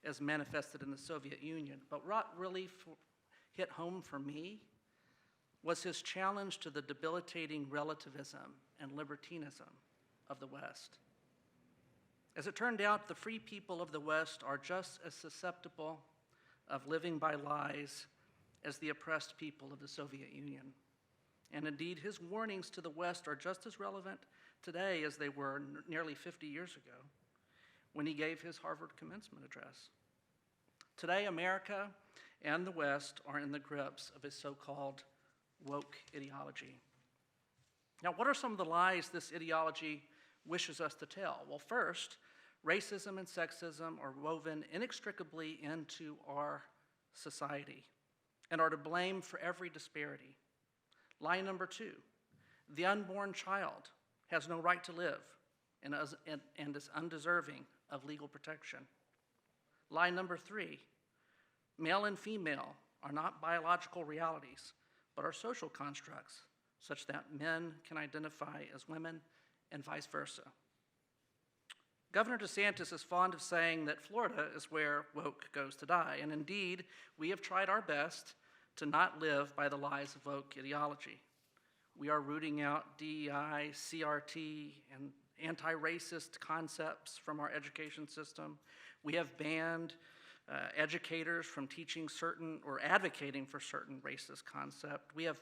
as manifested in the Soviet Union, but what really hit home for me was his challenge to the debilitating relativism and libertinism of the West. As it turned out, the free people of the West are just as susceptible of living by lies as the oppressed people of the Soviet Union. And indeed, his warnings to the West are just as relevant today as they were nearly 50 years ago when he gave his Harvard commencement address. Today, America and the West are in the grips of a so-called woke ideology. Now, what are some of the lies this ideology wishes us to tell? Well, first, racism and sexism are woven inextricably into our society and are to blame for every disparity. Lie number 2, the unborn child has no right to live and is undeserving of legal protection. Lie number 3, male and female are not biological realities, but are social constructs such that men can identify as women and vice versa. Governor DeSantis is fond of saying that Florida is where woke goes to die, and indeed, we have tried our best to not live by the lies of woke ideology. We are rooting out DEI, CRT, anti-racist concepts from our education system. We have banned educators from teaching certain or advocating for certain racist concepts. We have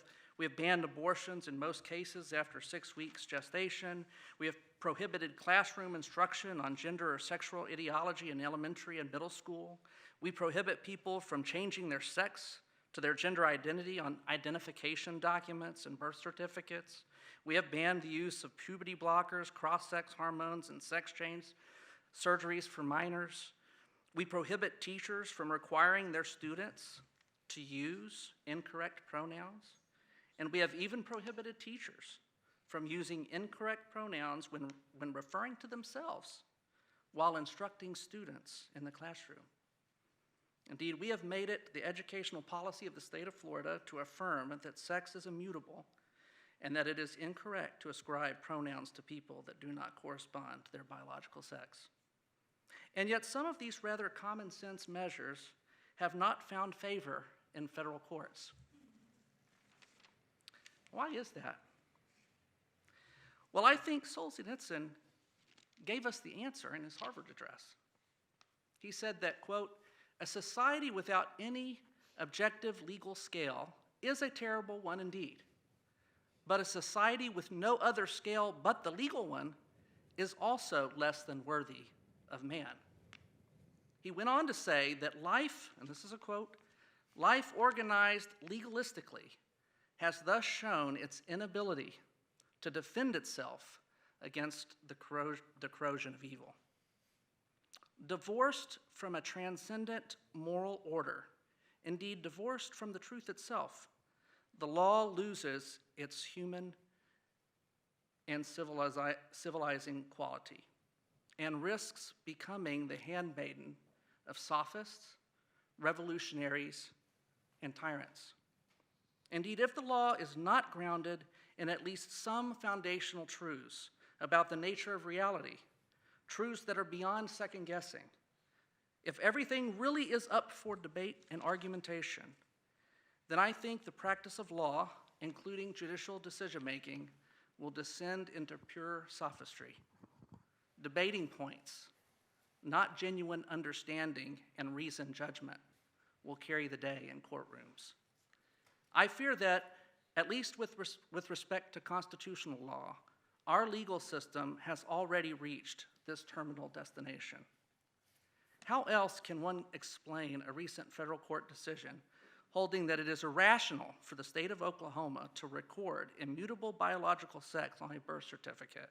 banned abortions in most cases after 6 weeks gestation. We have prohibited classroom instruction on gender or sexual ideology in elementary and middle school. We prohibit people from changing their sex to their gender identity on identification documents and birth certificates. We have banned the use of puberty blockers, cross-sex hormones, and sex change surgeries for minors. We prohibit teachers from requiring their students to use incorrect pronouns. And we have even prohibited teachers from using incorrect pronouns when referring to themselves while instructing students in the classroom. Indeed, we have made it the educational policy of the state of Florida to affirm that sex is immutable and that it is incorrect to ascribe pronouns to people that do not correspond to their biological sex. And yet some of these rather common sense measures have not found favor in federal courts. Why is that? Well, I think Solzhenitsyn gave us the answer in his Harvard address. He said that, quote, "A society without any objective legal scale is a terrible one indeed. But a society with no other scale but the legal one is also less than worthy of man." He went on to say that life, and this is a quote, "life organized legalistically has thus shown its inability to defend itself against the corrosion of evil." Divorced from a transcendent moral order, indeed divorced from the truth itself, the law loses its human and civilizing quality and risks becoming the handmaiden of sophists, revolutionaries, and tyrants. Indeed, if the law is not grounded in at least some foundational truths about the nature of reality, truths that are beyond second guessing, if everything really is up for debate and argumentation, then I think the practice of law, including judicial decision-making, will descend into pure sophistry. Debating points, not genuine understanding and reasoned judgment, will carry the day in courtrooms. I fear that, at least with respect to constitutional law, our legal system has already reached this terminal destination. How else can one explain a recent federal court decision holding that it is irrational for the state of Oklahoma to record immutable biological sex on a birth certificate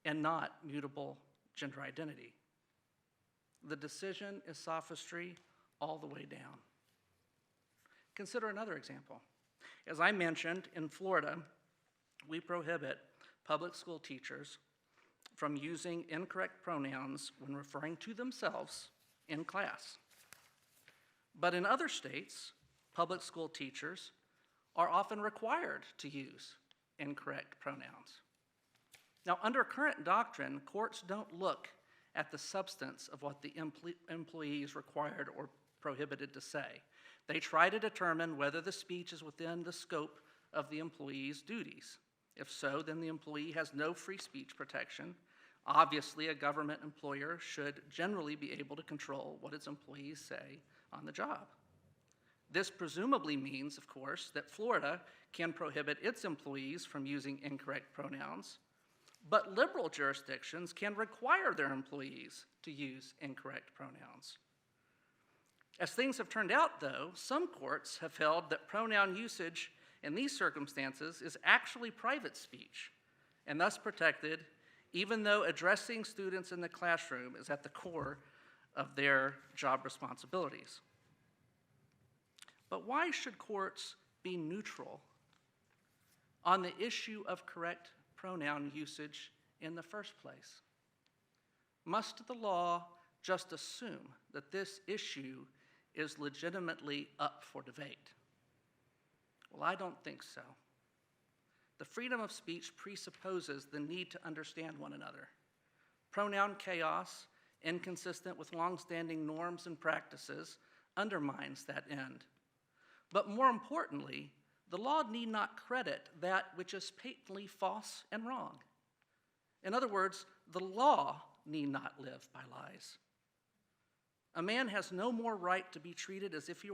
and not mutable gender identity? The decision is sophistry all the way down. Consider another example. As I mentioned, in Florida, we prohibit public school teachers from using incorrect pronouns when referring to themselves in class. But in other states, public school teachers are often required to use incorrect pronouns. Now, under current doctrine, courts don't look at the substance of what the employee is required or prohibited to say. They try to determine whether the speech is within the scope of the employee's duties. If so, then the employee has no free speech protection. Obviously, a government employer should generally be able to control what its employees say on the job. This presumably means, of course, that Florida can prohibit its employees from using incorrect pronouns, but liberal jurisdictions can require their employees to use incorrect pronouns. As things have turned out, though, some courts have held that pronoun usage in these circumstances is actually private speech and thus protected, even though addressing students in the classroom is at the core of their job responsibilities. But why should courts be neutral on the issue of correct pronoun usage in the first place? Must the law just assume that this issue is legitimately up for debate? Well, I don't think so. The freedom of speech presupposes the need to understand one another. Pronoun chaos, inconsistent with longstanding norms and practices, undermines that end. But more importantly, the law need not credit that which is patently false and wrong. In other words, the law need not live by lies. A man has no more right to be treated as if he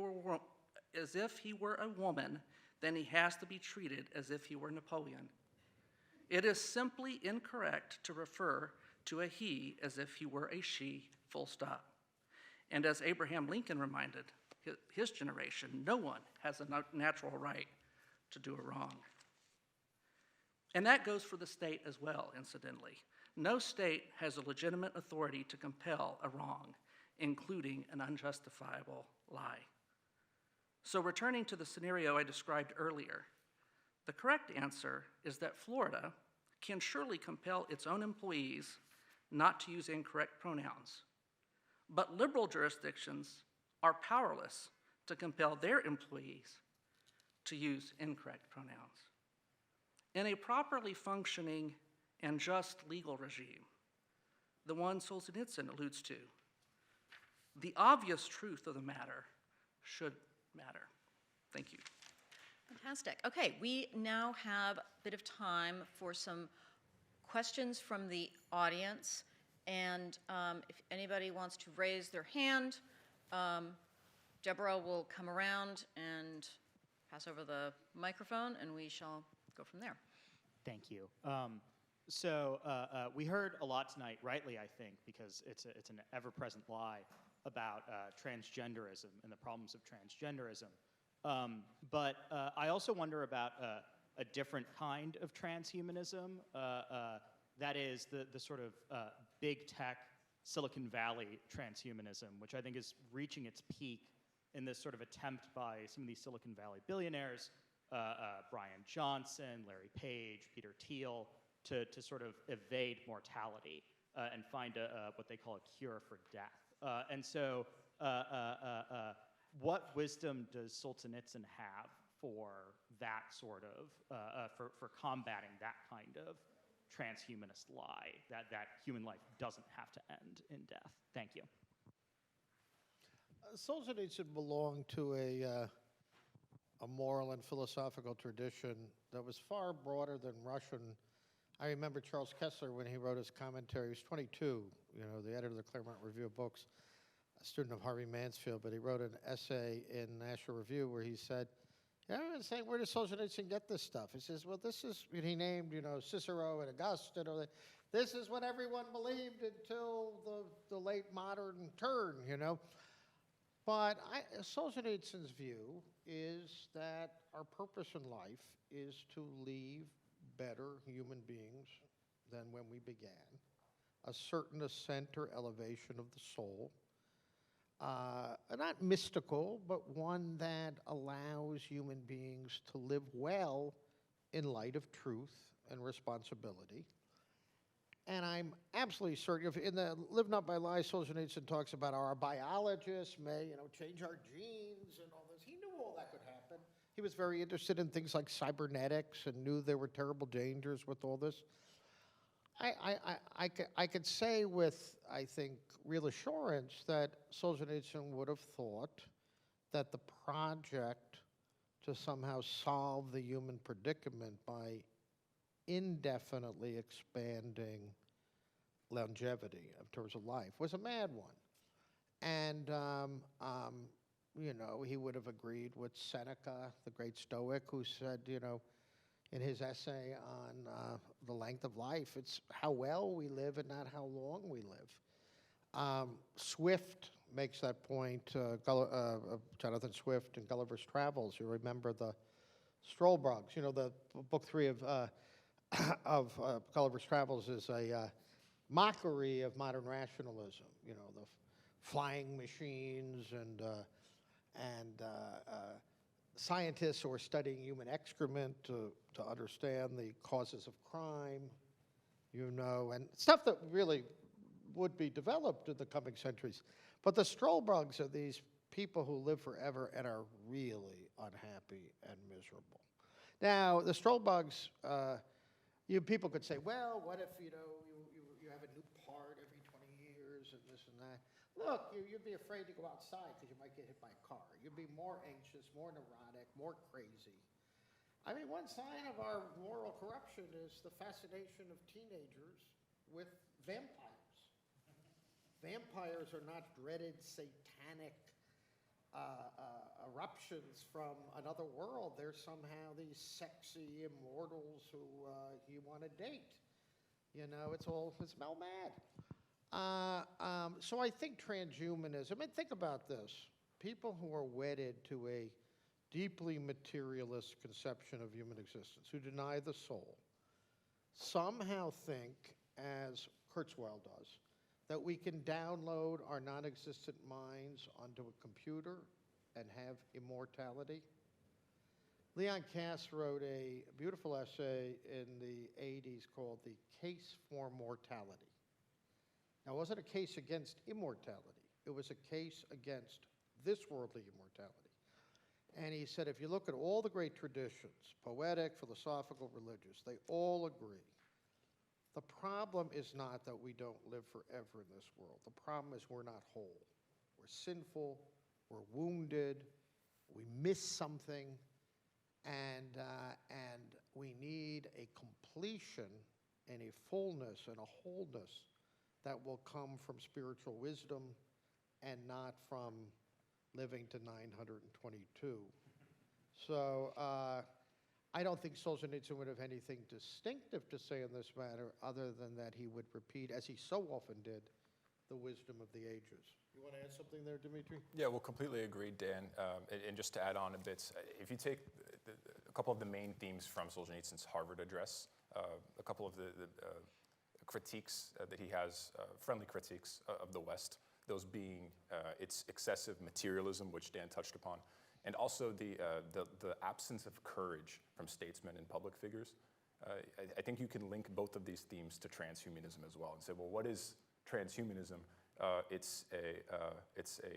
were a woman than he has to be treated as if he were Napoleon. It is simply incorrect to refer to a he as if he were a she, full stop. And as Abraham Lincoln reminded his generation, no one has a natural right to do a wrong. And that goes for the state as well, incidentally. No state has a legitimate authority to compel a wrong, including an unjustifiable lie. So returning to the scenario I described earlier, the correct answer is that Florida can surely compel its own employees not to use incorrect pronouns, but liberal jurisdictions are powerless to compel their employees to use incorrect pronouns. In a properly functioning and just legal regime, the one Solzhenitsyn alludes to, the obvious truth of the matter should matter. Thank you. Fantastic. Okay, we now have a bit of time for some questions from the audience. And if anybody wants to raise their hand, Deborah will come around and pass over the microphone, and we shall go from there. Thank you. We heard a lot tonight, rightly, I think, because it's an ever-present lie about transgenderism and the problems of transgenderism. But I also wonder about a different kind of transhumanism. That is the sort of big tech Silicon Valley transhumanism, which I think is reaching its peak in this sort of attempt by some of these Silicon Valley billionaires, Brian Johnson, Larry Page, Peter Thiel, to sort of evade mortality and find what they call a cure for death. What wisdom does Solzhenitsyn have for that sort of, for combating that kind of transhumanist lie, that human life doesn't have to end in death? Thank you. Solzhenitsyn belonged to a moral and philosophical tradition that was far broader than Russian. I remember Charles Kessler, when he wrote his commentary, he was 22, the editor of the Claremont Review of Books, a student of Harvey Mansfield, but he wrote an essay in National Review where he said, everyone's saying, where does Solzhenitsyn get this stuff? He says, well, this is, and he named, Cicero and Augustine. This is what everyone believed until the late modern turn, But Solzhenitsyn's view is that our purpose in life is to leave better human beings than when we began, a certain ascent or elevation of the soul, not mystical, but one that allows human beings to live well in light of truth and responsibility. And I'm absolutely certain, in the Live Not by Lies, Solzhenitsyn talks about our biologists may, change our genes and all this. He knew all that could happen. He was very interested in things like cybernetics and knew there were terrible dangers with all this. I could say with, I think, real assurance that Solzhenitsyn would have thought that the project to somehow solve the human predicament by indefinitely expanding longevity in terms of life was a mad one. And, he would have agreed with Seneca, the great Stoic, who said, in his essay on the length of life, it's how well we live and not how long we live. Swift makes that point, Jonathan Swift in Gulliver's Travels. You remember the Strollbugs, the book 3 of Gulliver's Travels is a mockery of modern rationalism, the flying machines and scientists who are studying human excrement to understand the causes of crime, and stuff that really would be developed in the coming centuries. But the Strollbugs are these people who live forever and are really unhappy and miserable. Now, the Strollbugs, people could say, well, what if, you have a new part every 20 years and this and that. Look, you'd be afraid to go outside because you might get hit by a car. You'd be more anxious, more neurotic, more crazy. I mean, one sign of our moral corruption is the fascination of teenagers with vampires. Vampires are not dreaded satanic eruptions from another world. They're somehow these sexy immortals who you want to date. You know, it's smell mad. So I think transhumanism, and think about this, people who are wedded to a deeply materialist conception of human existence, who deny the soul, somehow think, as Kurzweil does, that we can download our non-existent minds onto a computer and have immortality. Leon Kass wrote a beautiful essay in the 80s called The Case for Mortality. Now, it wasn't a case against immortality. It was a case against this worldly immortality. And he said, if you look at all the great traditions, poetic, philosophical, religious, they all agree. The problem is not that we don't live forever in this world. The problem is we're not whole. We're sinful, we're wounded, we miss something, and we need a completion and a fullness and a wholeness that will come from spiritual wisdom and not from living to 922. So I don't think Solzhenitsyn would have anything distinctive to say in this matter other than that he would repeat, as he so often did, the wisdom of the ages. You want to add something there, Dmitri? Yeah, well, completely agree, Dan. And just to add on a bit, if you take a couple of the main themes from Solzhenitsyn's Harvard address, a couple of the critiques that he has, friendly critiques of the West, those being its excessive materialism, which Dan touched upon, and also the absence of courage from statesmen and public figures. I think you can link both of these themes to transhumanism as well and say, well, what is transhumanism? It's a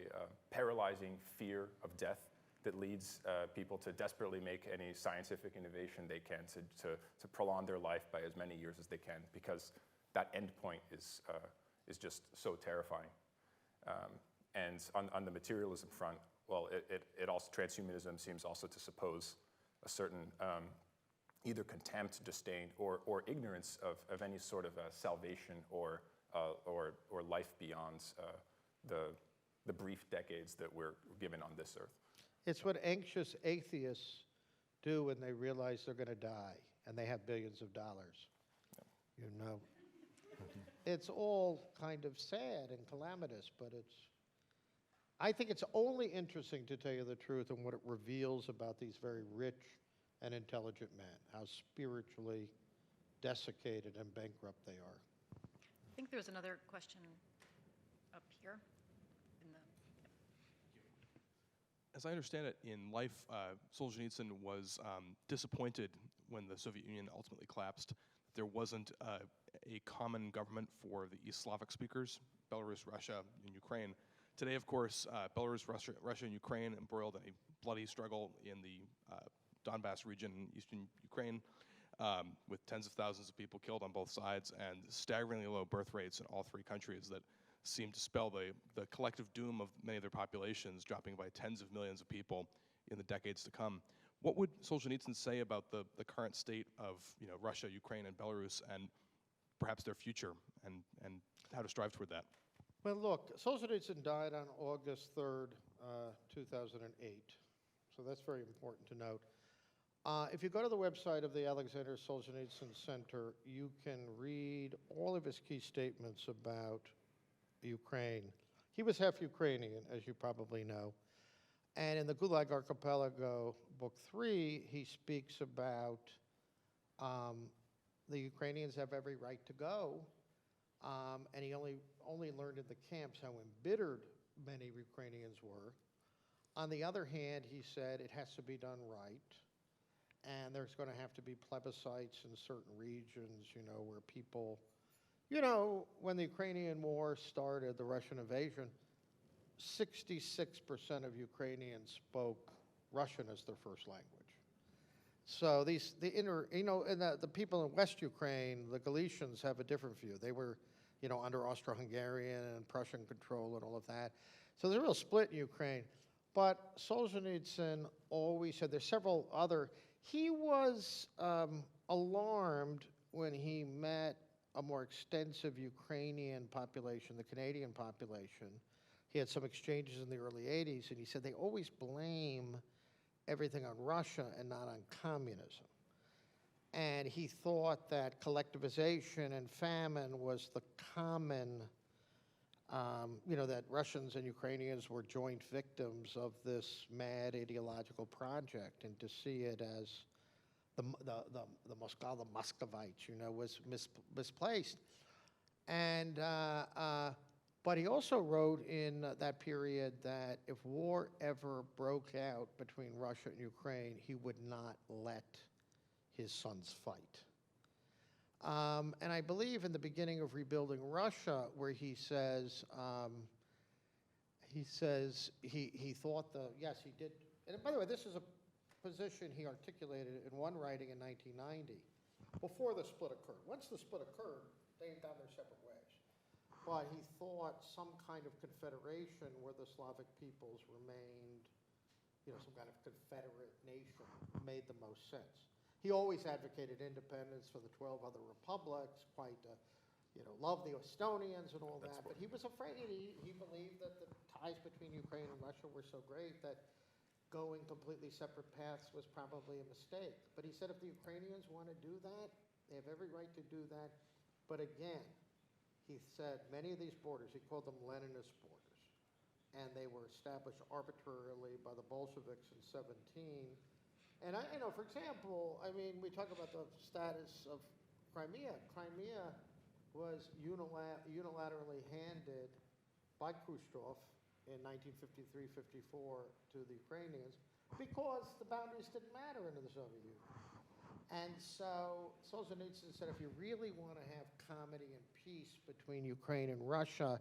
paralyzing fear of death that leads people to desperately make any scientific innovation they can to prolong their life by as many years as they can, because that end point is just so terrifying. And on the materialism front, well, it also, transhumanism seems also to suppose a certain either contempt, disdain, or ignorance of any sort of salvation or life beyond the brief decades that we're given on this earth. It's what anxious atheists do when they realize they're going to die and they have billions of dollars. Yeah. You know, it's all kind of sad and calamitous, but I think it's only interesting, to tell you the truth, and what it reveals about these very rich and intelligent men, how spiritually desiccated and bankrupt they are. I think there's another question up here. As I understand it, in life, Solzhenitsyn was disappointed when the Soviet Union ultimately collapsed. There wasn't a common government for the East Slavic speakers, Belarus, Russia, and Ukraine. Today, of course, Belarus, Russia, and Ukraine embroiled in a bloody struggle in the Donbass region in eastern Ukraine, with tens of thousands of people killed on both sides and staggeringly low birth rates in all three countries that seem to spell the collective doom of many of their populations, dropping by tens of millions of people in the decades to come. What would Solzhenitsyn say about the current state of Russia, Ukraine, and Belarus, and perhaps their future, and how to strive toward that? Well, look, Solzhenitsyn died on August 3rd, 2008. So that's very important to note. If you go to the website of the Aleksander Solzhenitsyn Center, you can read all of his key statements about Ukraine. He was half Ukrainian, as you probably know. And in the Gulag Archipelago, Book 3, he speaks about the Ukrainians have every right to go. And he only learned in the camps how embittered many Ukrainians were. On the other hand, he said it has to be done right. And there's going to have to be plebiscites in certain regions, where people, when the Ukrainian war started, the Russian invasion, 66% of Ukrainians spoke Russian as their first language. So the people in West Ukraine, the Galicians, have a different view. They were, under Austro-Hungarian and Prussian control and all of that. So there's a real split in Ukraine. But Solzhenitsyn always said, there's several other, he was alarmed when he met a more extensive Ukrainian population, the Canadian population. He had some exchanges in the early 80s, and he said they always blame everything on Russia and not on communism. And he thought that collectivization and famine was the common, that Russians and Ukrainians were joint victims of this mad ideological project, and to see it as the Moscow, the Muscovites, was misplaced. And, but he also wrote in that period that if war ever broke out between Russia and Ukraine, he would not let his sons fight. And I believe in the beginning of Rebuilding Russia, where he says he thought yes, he did. And by the way, this is a position he articulated in one writing in 1990, before the split occurred. Once the split occurred, they went down their separate ways. But he thought some kind of confederation where the Slavic peoples remained, some kind of confederate nation made the most sense. He always advocated independence for the 12 other republics, quite, loved the Estonians and all that, but he was afraid, he believed that the ties between Ukraine and Russia were so great that going completely separate paths was probably a mistake. But he said if the Ukrainians want to do that, they have every right to do that. But again, he said many of these borders, he called them Leninist borders, and they were established arbitrarily by the Bolsheviks in 17. And for example, we talk about the status of Crimea. Crimea was unilaterally handed by Khrushchev in 1953-54 to the Ukrainians because the boundaries didn't matter under the Soviet Union. And so Solzhenitsyn said if you really want to have comity and peace between Ukraine and Russia,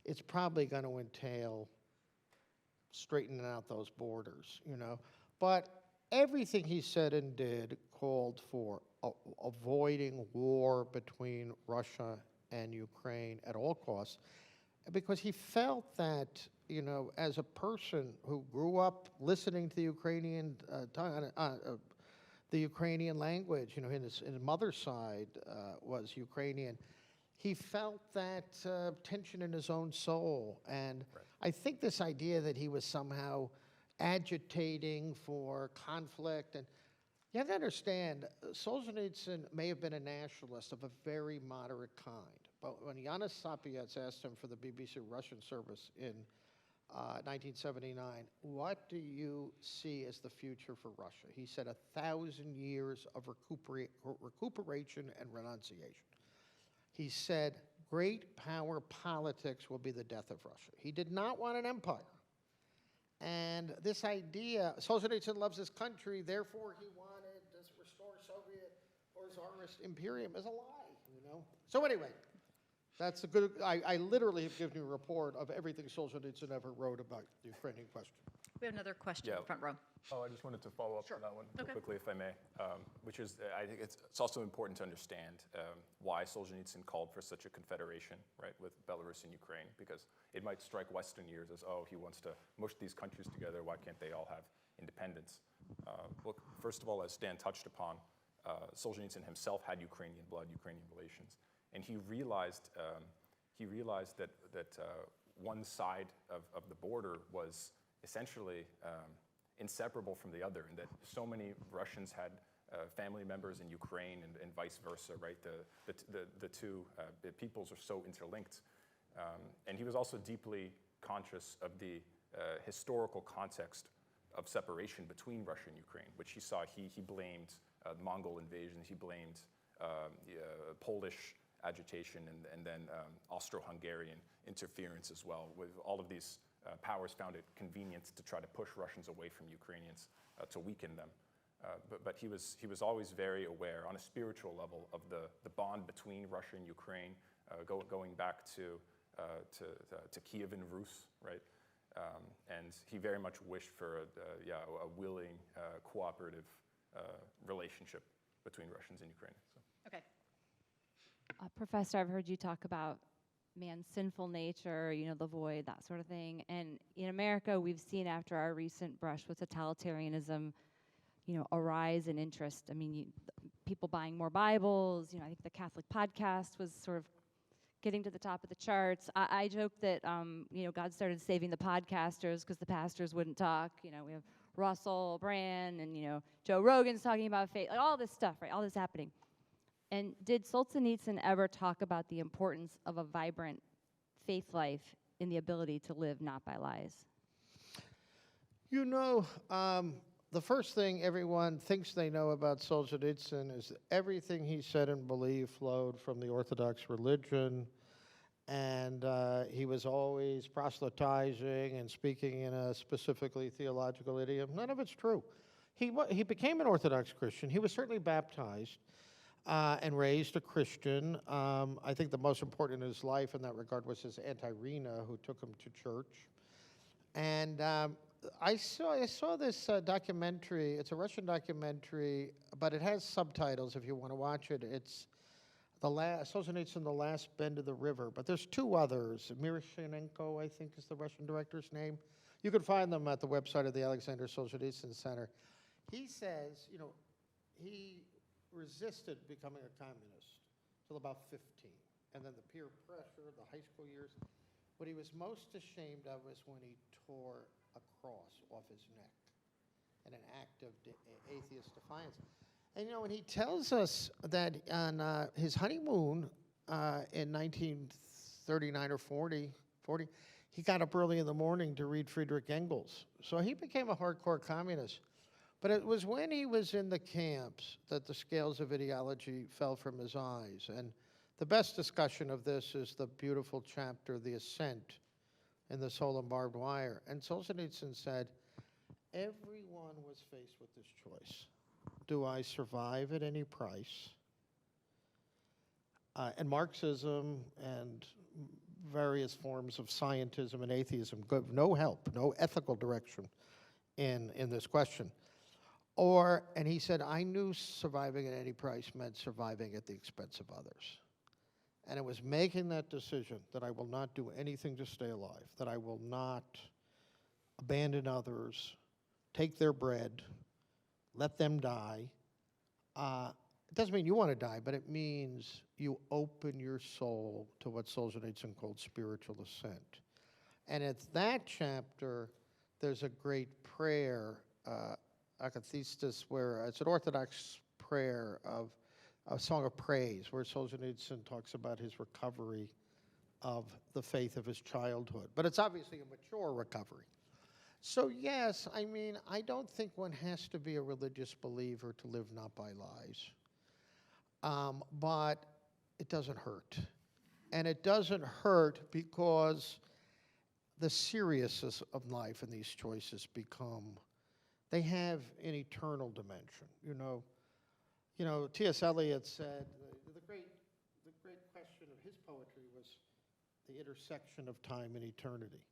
it's probably going to entail straightening out those borders, But everything he said and did called for avoiding war between Russia and Ukraine at all costs, because he felt that, as a person who grew up listening to the Ukrainian the Ukrainian language, his mother's side was Ukrainian, he felt that tension in his own soul. And right. I think this idea that he was somehow agitating for conflict, and you have to understand, Solzhenitsyn may have been a nationalist of a very moderate kind, but when Yanis Sapiev asked him for the BBC Russian service in 1979, what do you see as the future for Russia? He said 1,000 years of recuperation and renunciation. He said great power politics will be the death of Russia. He did not want an empire. And this idea, Solzhenitsyn loves his country, therefore he wanted to restore Soviet or Tsarist imperium, is a lie, So anyway, that's a good, I literally have given you a report of everything Solzhenitsyn ever wrote about the Ukrainian question. We have another question in the front row. Oh, I just wanted to follow up on that one real quickly, if I may, which is, I think it's also important to understand why Solzhenitsyn called for such a confederation, right, with Belarus and Ukraine, because it might strike Western ears as, oh, he wants to mush these countries together, why can't they all have independence? Well, first of all, as Stan touched upon, Solzhenitsyn himself had Ukrainian blood, Ukrainian relations, and he realized that one side of the border was essentially inseparable from the other, and that so many Russians had family members in Ukraine and vice versa, right? The two peoples are so interlinked. And he was also deeply conscious of the historical context of separation between Russia and Ukraine, which he saw. He blamed Mongol invasions, he blamed Polish agitation, and then Austro-Hungarian interference as well. With all of these powers found it convenient to try to push Russians away from Ukrainians to weaken them. But he was always very aware on a spiritual level of the bond between Russia and Ukraine, going back to Kievan Rus, right? And he very much wished for a willing, cooperative relationship between Russians and Ukrainians. So. Okay. Professor, I've heard you talk about man's sinful nature, the void, that sort of thing. And in America, we've seen after our recent brush with totalitarianism, a rise in interest. I mean, people buying more Bibles. I think the Catholic podcast was sort of getting to the top of the charts. I joke that, God started saving the podcasters because the pastors wouldn't talk. We have Russell Brand and, Joe Rogan's talking about faith, like all this stuff, right? All this happening. And did Solzhenitsyn ever talk about the importance of a vibrant faith life in the ability to live not by lies? The first thing everyone thinks they know about Solzhenitsyn is that everything he said and believed flowed from the Orthodox religion, and he was always proselytizing and speaking in a specifically theological idiom. None of it's true. He became an Orthodox Christian. He was certainly baptized and raised a Christian. I think the most important in his life in that regard was his Aunt Irina, who took him to church. And I saw this documentary. It's a Russian documentary, but it has subtitles if you want to watch it. It's Solzhenitsyn, The Last Bend of the River. But there's two others. Miroshchenko, I think, is the Russian director's name. You can find them at the website of the Aleksander Solzhenitsyn Center. He says, he resisted becoming a communist till about 15. And then the peer pressure, the high school years. What he was most ashamed of was when he tore a cross off his neck in an act of atheist defiance. And when he tells us that on his honeymoon in 1939 or 40, he got up early in the morning to read Friedrich Engels. So he became a hardcore communist. But it was when he was in the camps that the scales of ideology fell from his eyes. And the best discussion of this is the beautiful chapter, The Ascent, in The Soul and Barbed Wire. And Solzhenitsyn said, everyone was faced with this choice. Do I survive at any price? And Marxism and various forms of scientism and atheism give no help, no ethical direction in this question. And he said, I knew surviving at any price meant surviving at the expense of others. And it was making that decision that I will not do anything to stay alive, that I will not abandon others, take their bread, let them die. It doesn't mean you want to die, but it means you open your soul to what Solzhenitsyn called spiritual ascent. And at that chapter, there's a great prayer, akathistos, where it's an Orthodox prayer of a song of praise, where Solzhenitsyn talks about his recovery of the faith of his childhood. But it's obviously a mature recovery. So yes, I mean, I don't think one has to be a religious believer to live not by lies. But it doesn't hurt. And it doesn't hurt because the seriousness of life and these choices they have an eternal dimension. T.S. Eliot said the great question of his poetry was the intersection of time and eternity.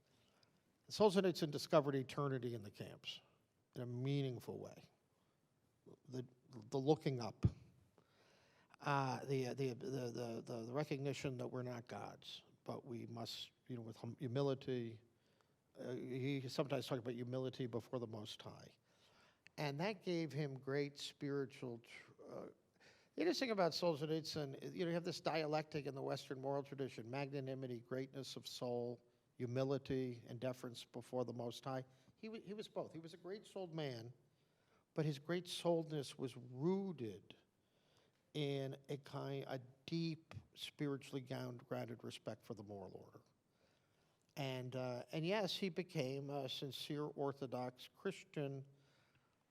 Solzhenitsyn discovered eternity in the camps in a meaningful way. The looking up, the recognition that we're not gods, but we must, with humility. He sometimes talks about humility before the Most High, and that gave him great spiritual. The interesting about Solzhenitsyn, you have this dialectic in the Western moral tradition: magnanimity, greatness of soul, humility, and deference before the Most High. He was both. He was a great-souled man, but his great-souledness was rooted in a deep, spiritually grounded respect for the moral order. And yes, he became a sincere Orthodox Christian,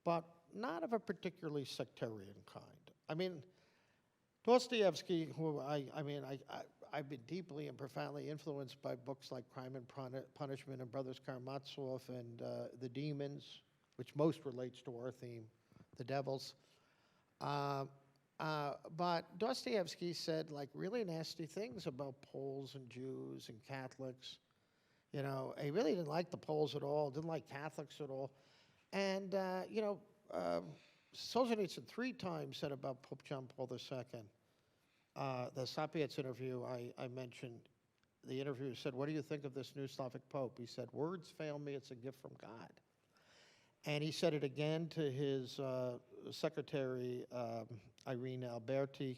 but not of a particularly sectarian kind. I mean, Dostoevsky, who I've been deeply and profoundly influenced by books like Crime and Punishment and Brothers Karamazov and The Demons, which most relates to our theme, the devils. But Dostoevsky said really nasty things about Poles and Jews and Catholics. He really didn't like the Poles at all, didn't like Catholics at all. And, Solzhenitsyn 3 times said about Pope John Paul II. The Sapiets interview I mentioned, the interviewer said, what do you think of this new Slavic Pope? He said, words fail me, it's a gift from God. And he said it again to his secretary, Irene Alberti.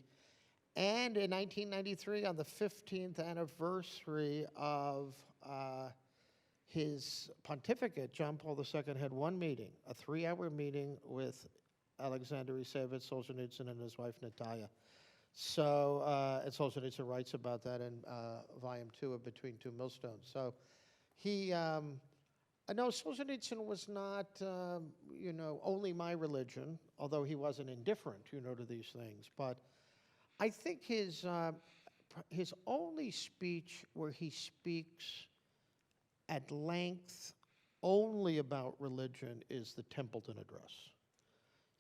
And in 1993, on the 15th anniversary of his pontificate, John Paul II had one meeting, a 3-hour meeting with Alexander Solzhenitsyn and his wife Natalia. So, and Solzhenitsyn writes about that in volume 2 of Between Two Millstones. So he, no, Solzhenitsyn was not, only my religion, although he wasn't indifferent, to these things. But I think his only speech where he speaks at length only about religion is the Templeton Address.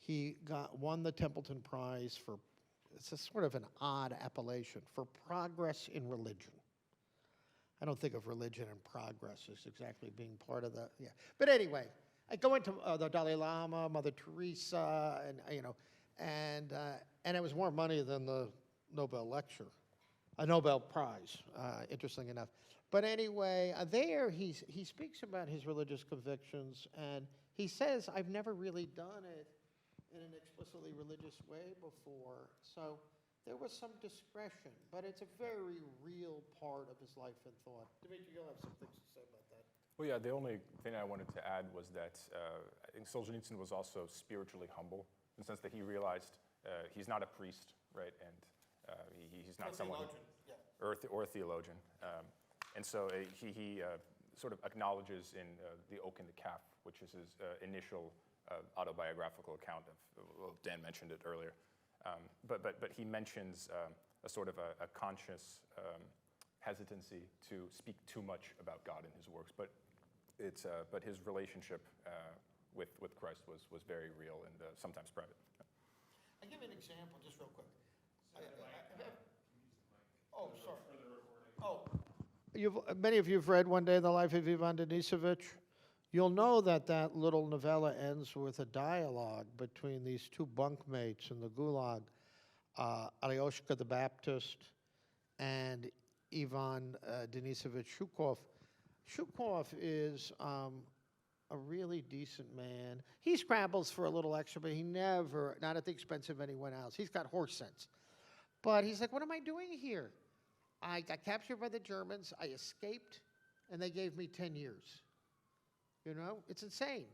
He won the Templeton Prize for, it's a sort of an odd appellation, for progress in religion. I don't think of religion and progress as exactly being part of the, yeah. But anyway, I go into the Dalai Lama, Mother Teresa, and it was more money than the Nobel lecture, a Nobel Prize, interesting enough. But anyway, there he speaks about his religious convictions, and he says, I've never really done it in an explicitly religious way before. So there was some discretion, but it's a very real part of his life and thought. Dmitri, you'll have some things to say about that. Well, yeah, the only thing I wanted to add was that I think Solzhenitsyn was also spiritually humble in the sense that he realized he's not a priest, right? And he's not someone or theologian. And so he sort of acknowledges in The Oak and the Calf, which is his initial autobiographical account of, well, Dan mentioned it earlier. But he mentions a sort of a conscious hesitancy to speak too much about God in his works. But his relationship with Christ was very real and sometimes private. I'll give you an example, just real quick. Oh, sorry. Oh. Many of you have read One Day in the Life of Ivan Denisovich. You'll know that little novella ends with a dialogue between these two bunkmates in the Gulag, Alyoshka the Baptist and Ivan Denisovich Shukov. Shukov is a really decent man. He scrabbles for a little extra, but he never, not at the expense of anyone else. He's got horse sense. But he's like, what am I doing here? I got captured by the Germans, I escaped, and they gave me 10 years. It's insane.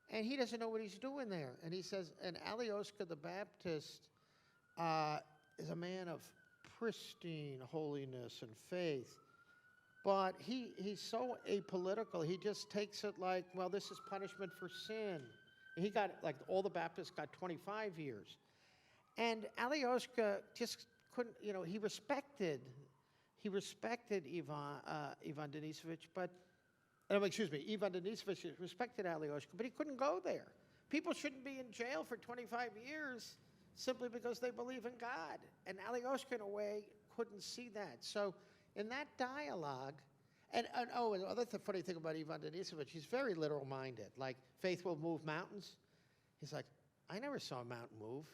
And he doesn't know what he's doing there. And he says, and Alyoshka the Baptist is a man of pristine holiness and faith. But he's so apolitical, he just takes it like, well, this is punishment for sin. And he got, like, all the Baptists got 25 years. And Alyoshka just couldn't, he respected Ivan Denisovich, but, Ivan Denisovich respected Alyoshka, but he couldn't go there. People shouldn't be in jail for 25 years simply because they believe in God. And Alyoshka, in a way, couldn't see that. So in that dialogue, another funny thing about Ivan Denisovich, he's very literal-minded. Like, faith will move mountains. He's like, I never saw a mountain move.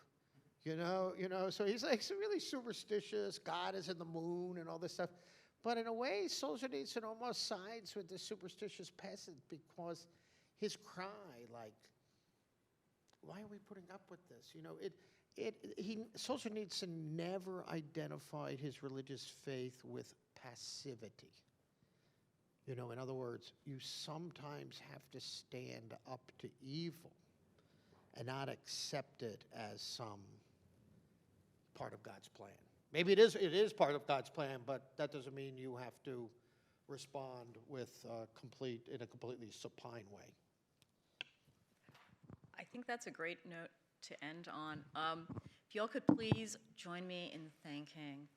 So he's like really superstitious. God is in the moon and all this stuff. But in a way, Solzhenitsyn almost sides with the superstitious peasant because his cry, like, why are we putting up with this? Solzhenitsyn never identified his religious faith with passivity. In other words, you sometimes have to stand up to evil and not accept it as some part of God's plan. Maybe it is part of God's plan, but that doesn't mean you have to respond in a completely supine way. I think that's a great note to end on. If y'all could please join me in thanking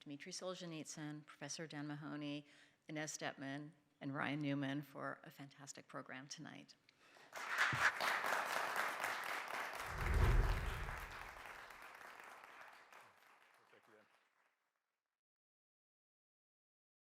Dmitri Solzhenitsyn, Professor Dan Mahoney, Inez Stepman, and Ryan Newman for a fantastic program tonight.